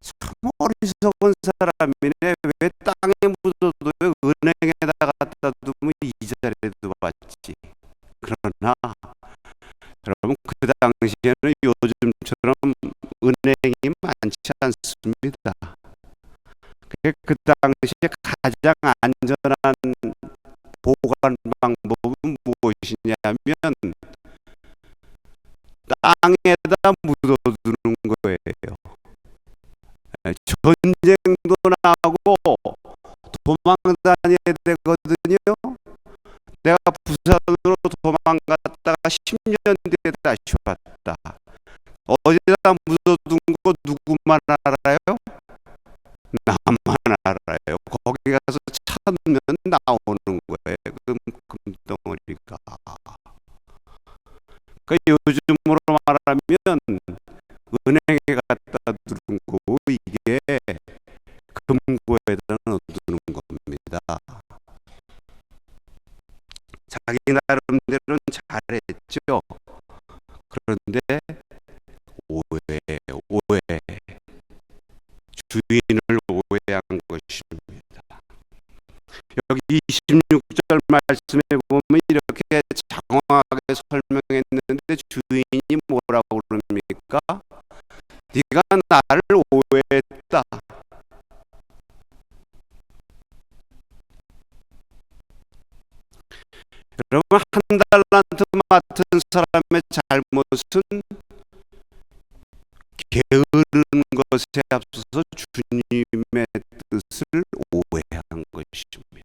참 어리석은 사람이네. 왜 땅에 묻어둬요? 은행에다 갖다 두면 이자리도 받지. 그러나 여러분, 그 당시에는 요즘처럼 은행이 많지 않습니다. 그 당시에 가장 안전한 보관 방법은 무엇이냐면 땅에다 묻어두는 거예요. 전쟁도 나고 도망 다녀야 되거든요. 내가 부산으로 도망갔다가 10년 뒤에 다시 왔다. 어디다 묻어둔 거 누구만 알아요? 나만 알아요. 거기 가서 찾으면 나오는 거예요. 금덩어리가. 그 요즘으로 말하면 은행에 갖다 두는 거고, 이게 금고에다 넣어두는 겁니다. 자기 나름대로는 잘했죠. 그런데 오해. 주인을 오해한 것입니다. 여기 26절 말씀에 보면 이렇게 장황하게 설명했는데 주인이 뭐라고 그럽니까? 네가 나를 오해했다. 여러분, 한 달란트 맡은 사람의 잘못은 게으른 것에 앞서서 주님의 뜻을 오해한 것입니다.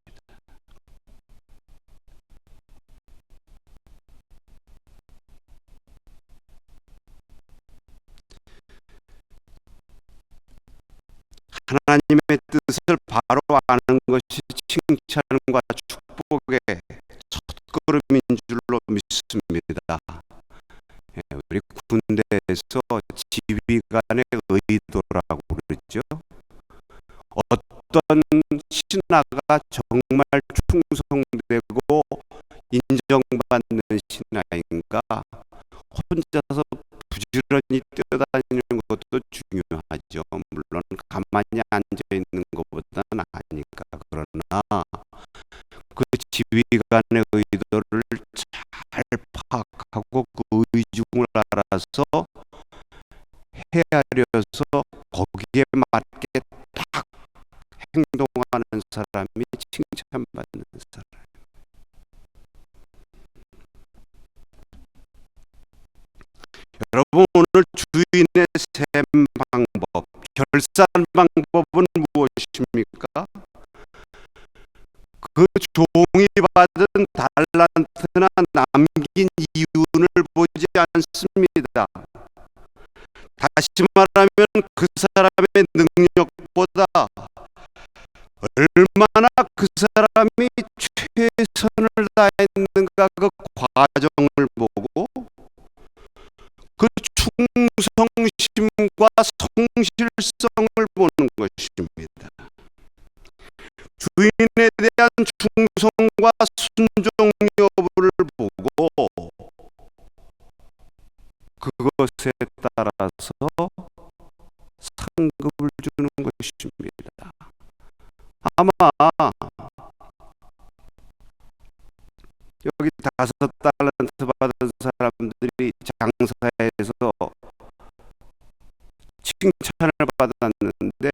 하나님의 뜻을 바로 아는 것이 칭찬과 축복의 첫걸음인 줄로 믿습니다. 우리 군대에서 지휘관의 의도라고 그러죠. 어떤 신하가 정말 충성되고 인정받는 신하인가, 혼자서 부지런히 뛰어다니는 것도 중요하죠. 물론 가만히 앉아있는 것보다는 아니까. 그러나 그 지휘관의 의도를 잘 파악하고 그 의중을 알아서 헤아려서 거기에 맞게 딱 행동하는 사람이 칭찬받는 사람. 여러분, 오늘 주인의 셈 방법, 결산 방법은 무엇입니까? 그 종이 받은 달란트나 남긴 이윤을 보지 않습니다. 다시 말하면 그 사람의 능력보다 얼마나 그 사람이 최선을 다했는가, 그 과정을 보고 그 충성심과 성실성을 보는 것입니다. 주인에 대한 충성과 순종 여부를 보고 그것에 따라서 상급을 주는 것입니다. 아마 여기 5달란트 받은 사람들이 장사에 세상에서 칭찬을 받았는데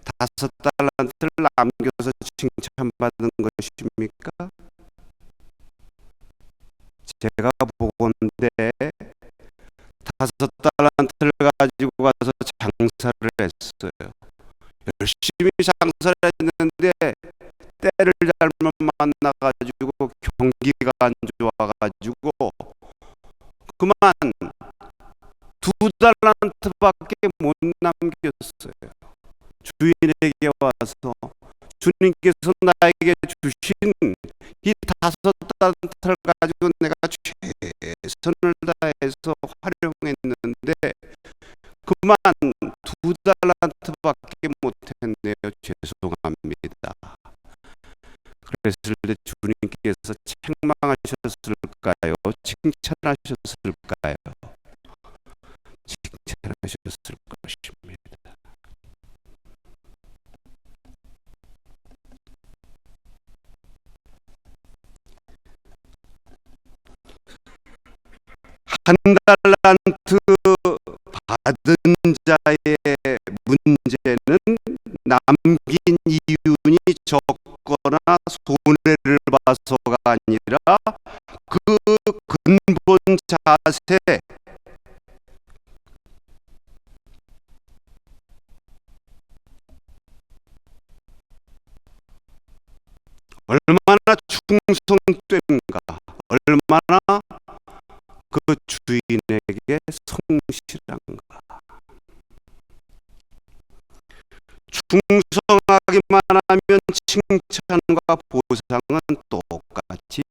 5달란트를 남겨서 칭찬받은 것입니까? 제가 보건대 5달란트를 가지고 가서 장사를 했어요. 열심히 장사를 했는데 때를 잘못 만나가지고 경기가 안 좋아가지고 그만 2달란트밖에 못 남겼어요. 주인에게 와서 주님께서 나에게 주신 이 5달란트를 가지고 내가 최선을 다해서 활용했는데 그만 2달란트밖에 못했네요. 죄송합니다. 그랬을 때 주님께서 책망하셨을까요? 칭찬하셨을까요? 칭찬하셨을 것입니다. 한 달란트 받은 자의 문제는 남긴 이윤이 적거나 손해를 봐서가 아니라 그 근본 자세, 얼마나 충성됨과 얼마나 그 주인에게 성실한가. 충성하기만 하면 칭찬과 보상은 똑같이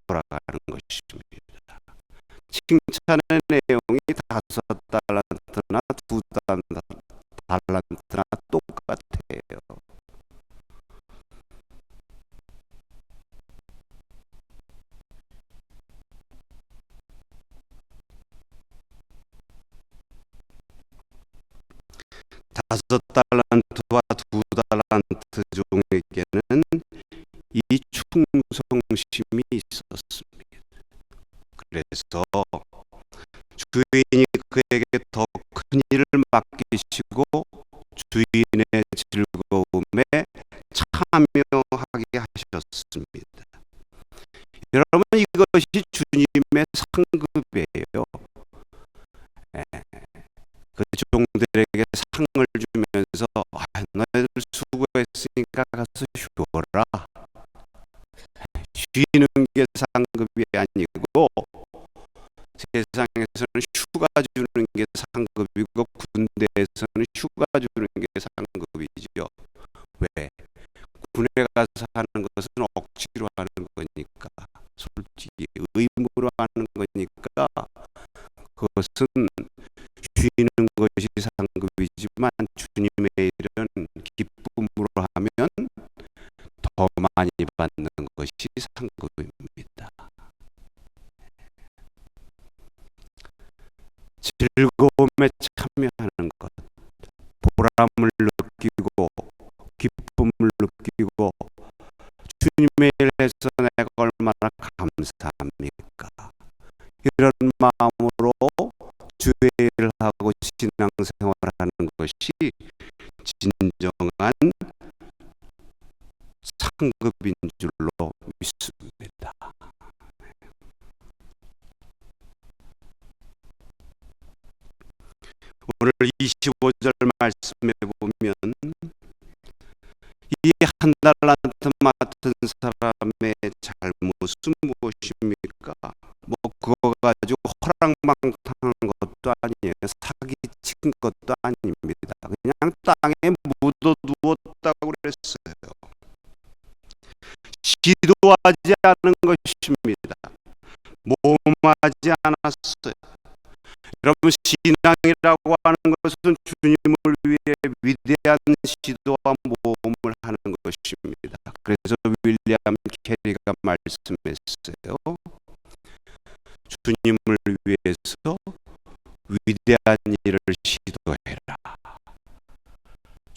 돌아가는 것입니다. 칭찬의 내용이 5달란트나 2달란트나 똑같아요. 다섯 달란트와 2달란트 종에게는 이 충성심이 있었습니다. 그래서 주인이 그에게 더 큰 일을 맡기시고 주인의 즐거움에 참여하게 하셨습니다. 여러분, 이것이 주님의 상급이에요. 그 종들에게 상을 주면서 너희들 수고했으니까 가서 쉬어라. 쉬는 게 상급이 아니고 세상에서는 휴가 주는 게 상급이고 군대에서는 휴가 주는 게 상급이죠. 왜? 군에 가서 하는 것은 억지로 하는 거니까, 솔직히 의무로 하는 거니까 그것은 쉬는 것이 상급이지만 주님의 일은 기쁨으로 하면 더 많이 받는 것이 상급입니다. 즐거움에 참여하는 것, 보람을 느끼고 기쁨을 느끼고 주님의 일에서 내가 얼마나 감사합니까? 이런 마음으로 주의 일을 하고 신앙생활을 하는 것이 진정한 상급인 줄로 믿습니다. 오늘 25절 말씀에 보면 이 한 달란트 맡은 사람의 잘못은 무엇입니까? 뭐 그거 가지고 허랑방탕한 것도 아니에요. 사기친 것도 아닙니다. 그냥 땅에 묻어두었다고 그랬어요. 기도하지 않은 것입니다. 모험하지 않았어요. 여러분, 신앙이라고 하는 것은 주님을 위해 위대한 시도와 모험을 하는 것입니다. 그래서 윌리엄 캐리가 말씀했어요. 주님을 위해서 위대한 일을 시도해라.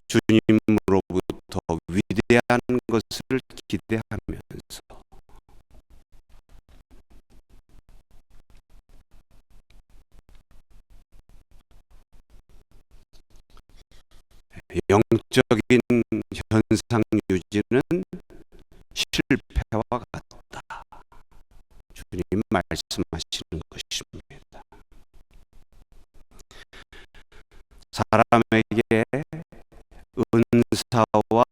주님으로부터 위대한 것을 기대하면서 영적인 현상 유지는 실패와 같다. 주님 말씀하시는 것입니다. 사람에게 은사와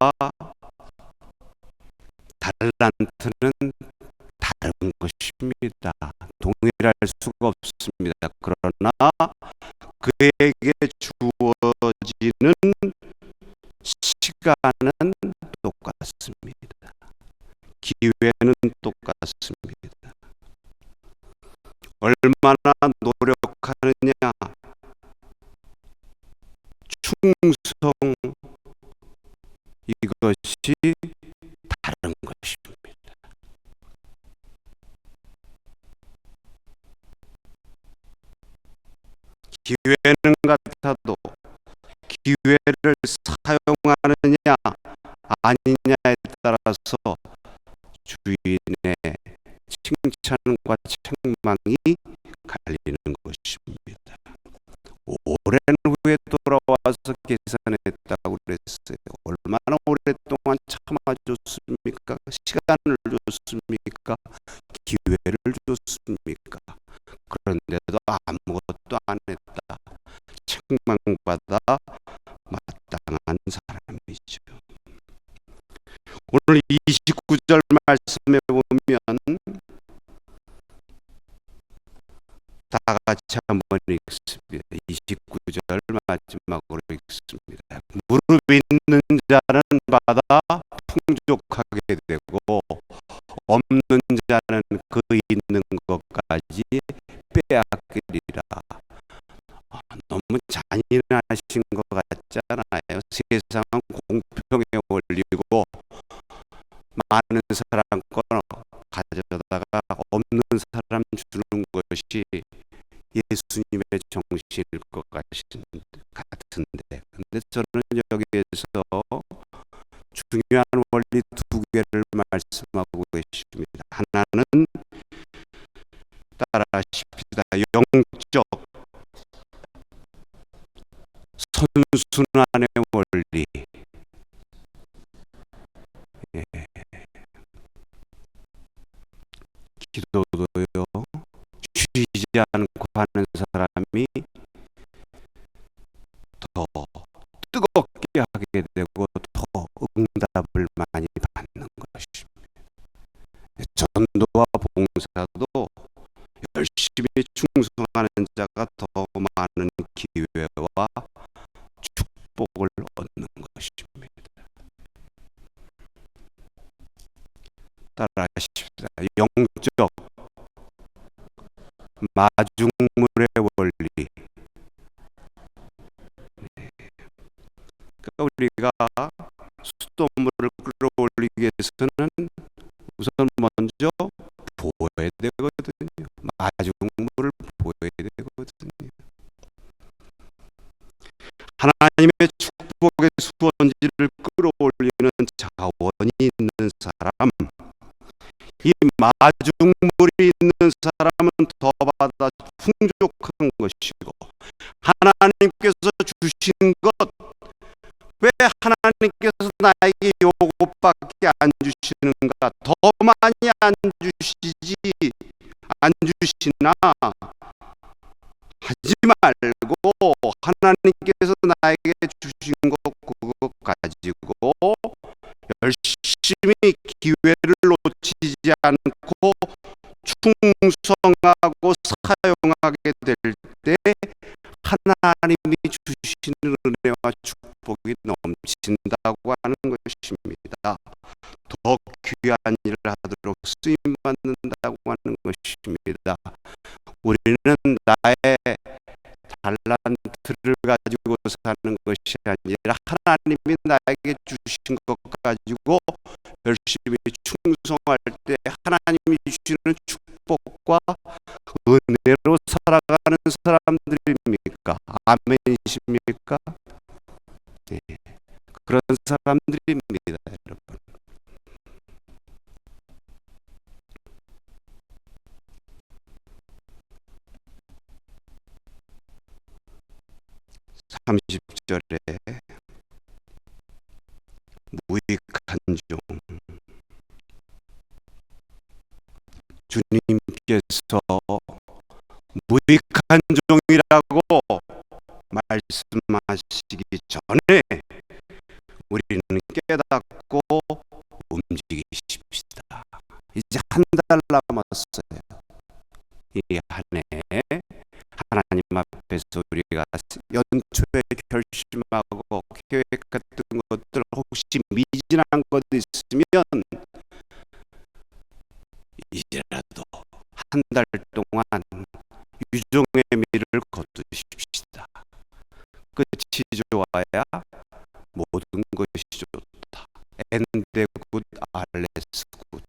달란트는 다른 것입니다. 동일할 수가 없습니다. 그러나 그에게 주어지는 시간은 똑같습니다. 기회는 똑같습니다. 얼마나 노력하느냐, 충성, 이것이 다른 것입니다. 기회는 같아도 기회를 사용하느냐 아니냐에 따라서 주인의 칭찬과 책망이 갈리는 것입니다. 오랜 후에 돌아와서 계산했다고 그랬어요. 얼마나 오랫동안 참아줬습니까? 시간을 줬습니까? 기회를 줬습니까? 그런데도 아무것도 안 했다. 책망받아 마땅한 사람이죠. 오늘 29절 말씀에 보면 다 같이 한번 읽습니다. 29절 마지막으로 읽습니다. 무릎 있는 자는 받아 풍족하게 되고 없는 자는 그 있는 것까지 빼앗기리라. 너무 잔인하신 것 같잖아요. 세상은 공평에 올리고 많은 사람 거 가져다가 없는 사람 주는 것이 예수님의 정신일 것 같은데, 근데 저는 여기에서 중요한 원리 두 개를 말씀하고 계십니다. 하나는 따라하십시다. 영적 선순환의 원리. 기도도요, 쉬지 않고 하는 사람이 더 뜨겁게 하게 되고 더 응답을 많이 받는 것입니다. 전도와 봉사도 열심히 충성하는 자가 더 많은 기회와 축복을 얻는 것입니다. 따라하십시다. 영적 마중물의 원리. 그러니까 우리가 수돗물을 끌어올리기 위해서는 우선 먼저 부어야 되거든요. 마중물을 부어야 되거든요. 하나님의 축복의 수원지를 끌어올리는 자원이 있는 사람, 이 마중물이 있는 사람은 더 받아 풍족한 것이고, 하나님께서 주신 것, 왜 하나님께서 나에게 요것밖에 안 주시는가? 더 많이 안 주시지, 안 주시나? 하지 말고 하나님께서 나에게 주신 것 그거 가지고 열심히 기회를 놓치지 않고 충성하고 사용하게 될 때 하나님이 주시는 은혜와 축복이 넘친다고 하는 것입니다. 더 귀한 일을 하도록 쓰임받는다고 하는 것입니다. 우리는 나의 달란트를 가지고 사는 것이 아니라 하나님이 나에게 주신 것 가지고 열심히 충성할 때 하나님이 주시는 축복과 은혜로 살아가는 사람들입니까? 아멘이십니까? 네. 그런 사람들입니다, 여러분. (30절에) 무익한 종, 주님께서 무익한 종이라고 말씀하시기 전에 우리는 깨닫고 움직이십시다. 이제 한 달 남았어요. 이 한 해 하나님 앞에서 우리가 연초에 결심하고 계획했던 것들 혹시 미진한 것 있으면 이제라도 한 달 동안 유종의 미를 거두십시다. 끝이 좋아야 모든 것이 좋다. 엔데 굿 알레스 굿.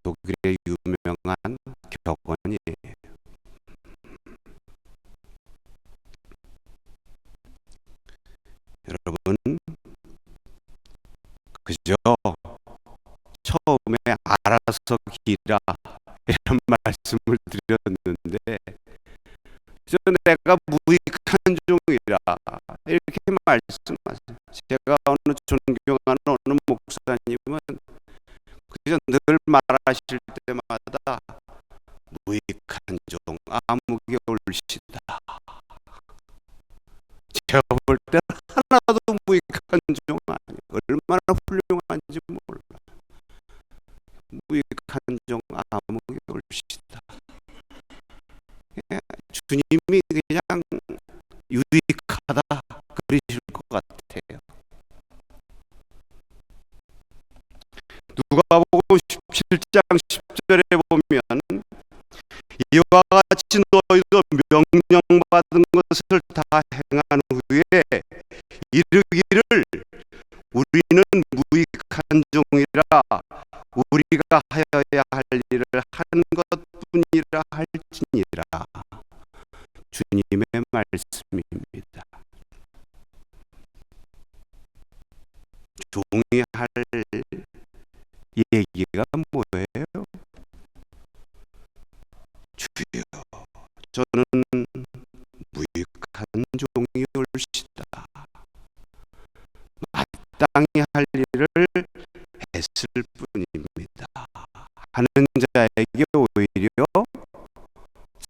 독일의 유명한 격언이에요. 여러분, 그저 처음에 알아서 기라 이런 말씀을 드렸는데 저 내가 무익한 종이라 이렇게 말씀하세요. 제가 어느 존경하는 어느 목사님은 그저 늘 말하실 때마다 무익한 종 아무개 올시다. 제가 볼 때는 하나도 무익한 종 아니에요. 얼마나 훌륭한지 몰라. 무익한 종 아무개 올시다. 주님이 그냥 유익하다 그러실 것 같아요. 누가복음 17장 10절에 보면 이와 같이 너희도 명령받은 것을 다 행한 후에 이르기를 우리는 무익한 종이라 우리가 하여야 할 일을 하는 것뿐이라 할지니라. 주님의 말씀입니다. 종이 할 얘기가 뭐예요? 주여, 저는 무익한 종이 올시다. 마땅히 할 일을 했을 뿐입니다. 하는 자에게 오히려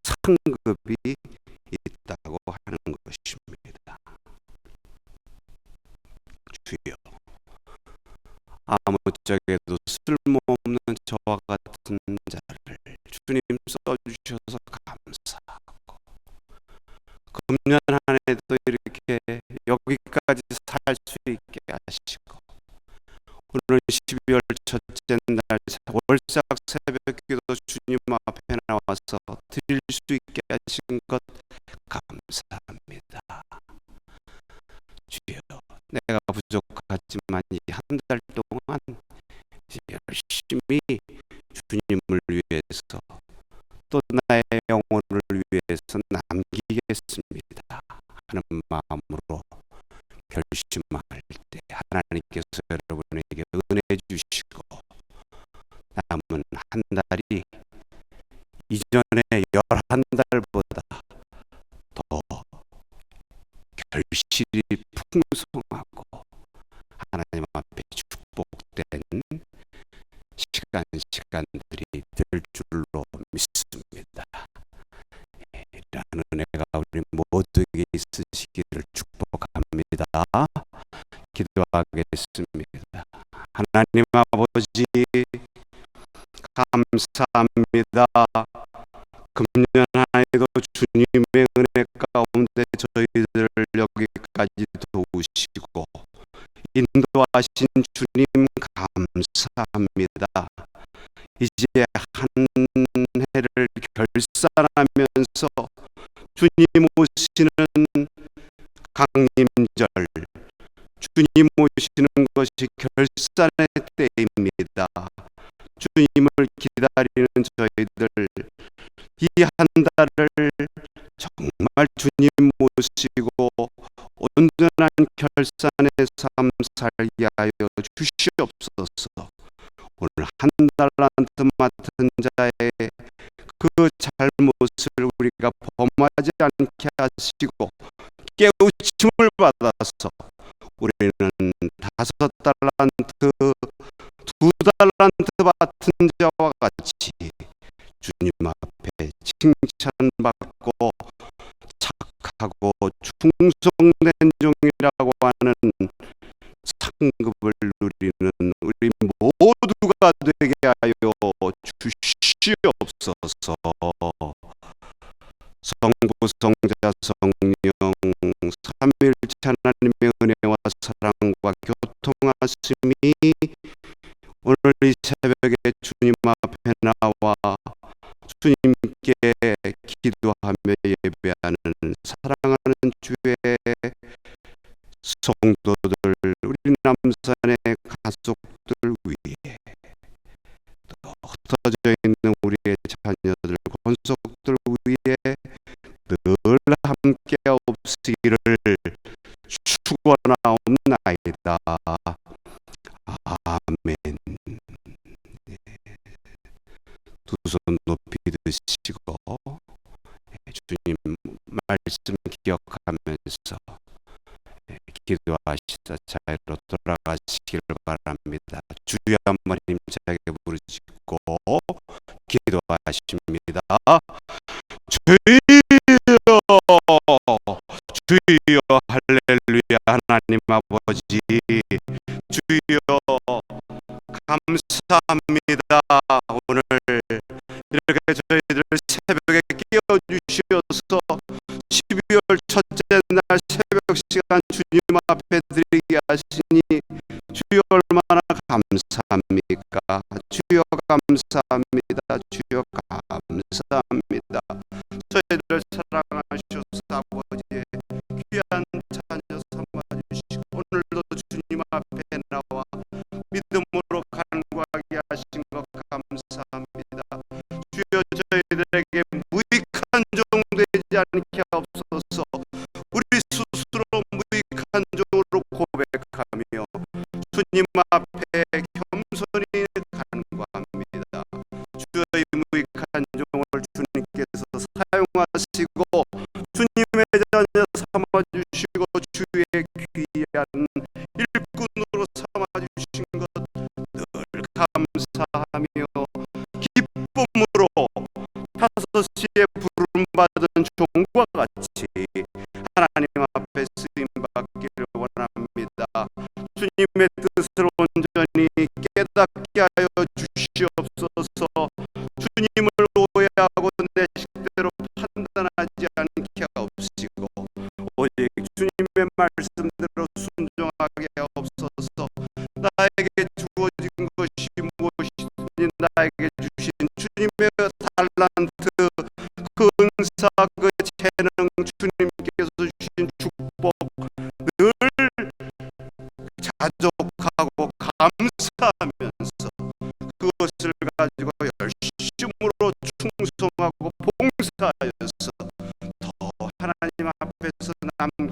상급이 있다고 하는 것입니다. 주여, 아무짝에도 쓸모없는 저와 같은 자를 주님 써주셔서 감사하고 금년 한 해도 이렇게 여기까지 살 수 있게 하시고 오늘 12월 첫째 날 월삭 새벽기도 주님 앞에 나와서 드릴 수 있게 하신 것 감사합니다. 주여, 내가 부족하지만 이 한 달 동안 열심히 주님을 위해서 또 나의 영혼을 위해서 남기겠습니다 하는 마음으로 결심할 때 하나님께서 여러분에게 은혜 주시고 남은 한 달이 이전의 11달보다 더 결실이 풍성하고 하나님 앞에 축복된 시간들이 될 줄로 믿습니다. 이러한 은혜가 우리 모두에게 있으시기를 축복합니다. 기도하겠습니다. 하나님 아버지 감사합니다. 금년 한 해도 주님의 은혜 가운데 저희들을 여기까지 도우시고 인도하신 주님 감사합니다. 이제 한 해를 결산하면서 주님 오시는 강림절, 주님 오시는 것이 결산의 때입니다. 주님을 기다리는 저희들 이 한 달을 정말 주님 모시고 온전한 결산의 삶 살게 하여 주시옵소서. 오늘 한 달란트 맡은 자의 그 잘못을 우리가 범하지 않게 하시고 깨우침을 받아서 우리는 5달란트, 2달란트 받은 자와 같이 주님 앞에 칭찬받고 착하고 충성된 종이라고 하는 상급을 누리는 우리 모두가 되게 하여 주시옵소서. 성부, 성자, 성령 삼위일체 하나님의 은혜와 사랑과 교통하심이 오늘 이 새벽에 주님 앞에 나와 주님께 기도하며 예배하는 사랑하는 주의 성도들, 우리 남산의 가족들 위에, 또 흩어져 있는 우리의 자녀들, 권속들 위에 늘 함께 없으기를 축원하옵나이다. 아멘. 두 손 높이 드시고 주님 말씀 기억하면서 기도하시다 자유로 돌아가시길 바랍니다. 주여 한번 힘차게 부르짖고 기도하십니다. 주여, 주여, 할렐루야. 하나님 아버지, 주여 감사합니다. 오늘 이렇게 저희들 새벽에 깨워주셔서 12월 첫째 날 새벽 시간 주님 앞에 드리게 하시니 주여 얼마나 감사합니까? 주여 감사합니다. 주여 감사합니다. 저희들 사랑하셔서 아버지의 귀한 자녀 삼아주시고 오늘도 주님 앞에 나와 믿음으로 간구하게 하신 것 감사합니다. 주여 저희들에게 무익한 종 되지 않게 없어서 우리 스스로 무익한 종으로 고백하며 주님 앞에 겸손히 간구합니다. 주의 무익한 종을 주님께서 사용하시고 주님의 자녀 삼아주시고 주의 귀한 일꾼으로 삼아주신 것 늘 감사하며 기쁨으로 5시에 부름받은 종과 같이 하나님 앞에 쓰임받기를 원합니다. 주님의 뜻을 온전히 깨닫게 하여 주시옵소서. 주님을 오해하고 내 식대로 판단하지 않게 하옵시고 오직 주님의 말씀대로 순종하게 하옵소서. 나에게 주어진 것이 무엇이든지 나에게 주신 주님의 달란트, 그 은사, 그 재능, 주님께서 주신 축복 늘 자족하고 감사하면서 그것을 가지고 열심으로 충성하고 봉사하여서 더 하나님 앞에서 남게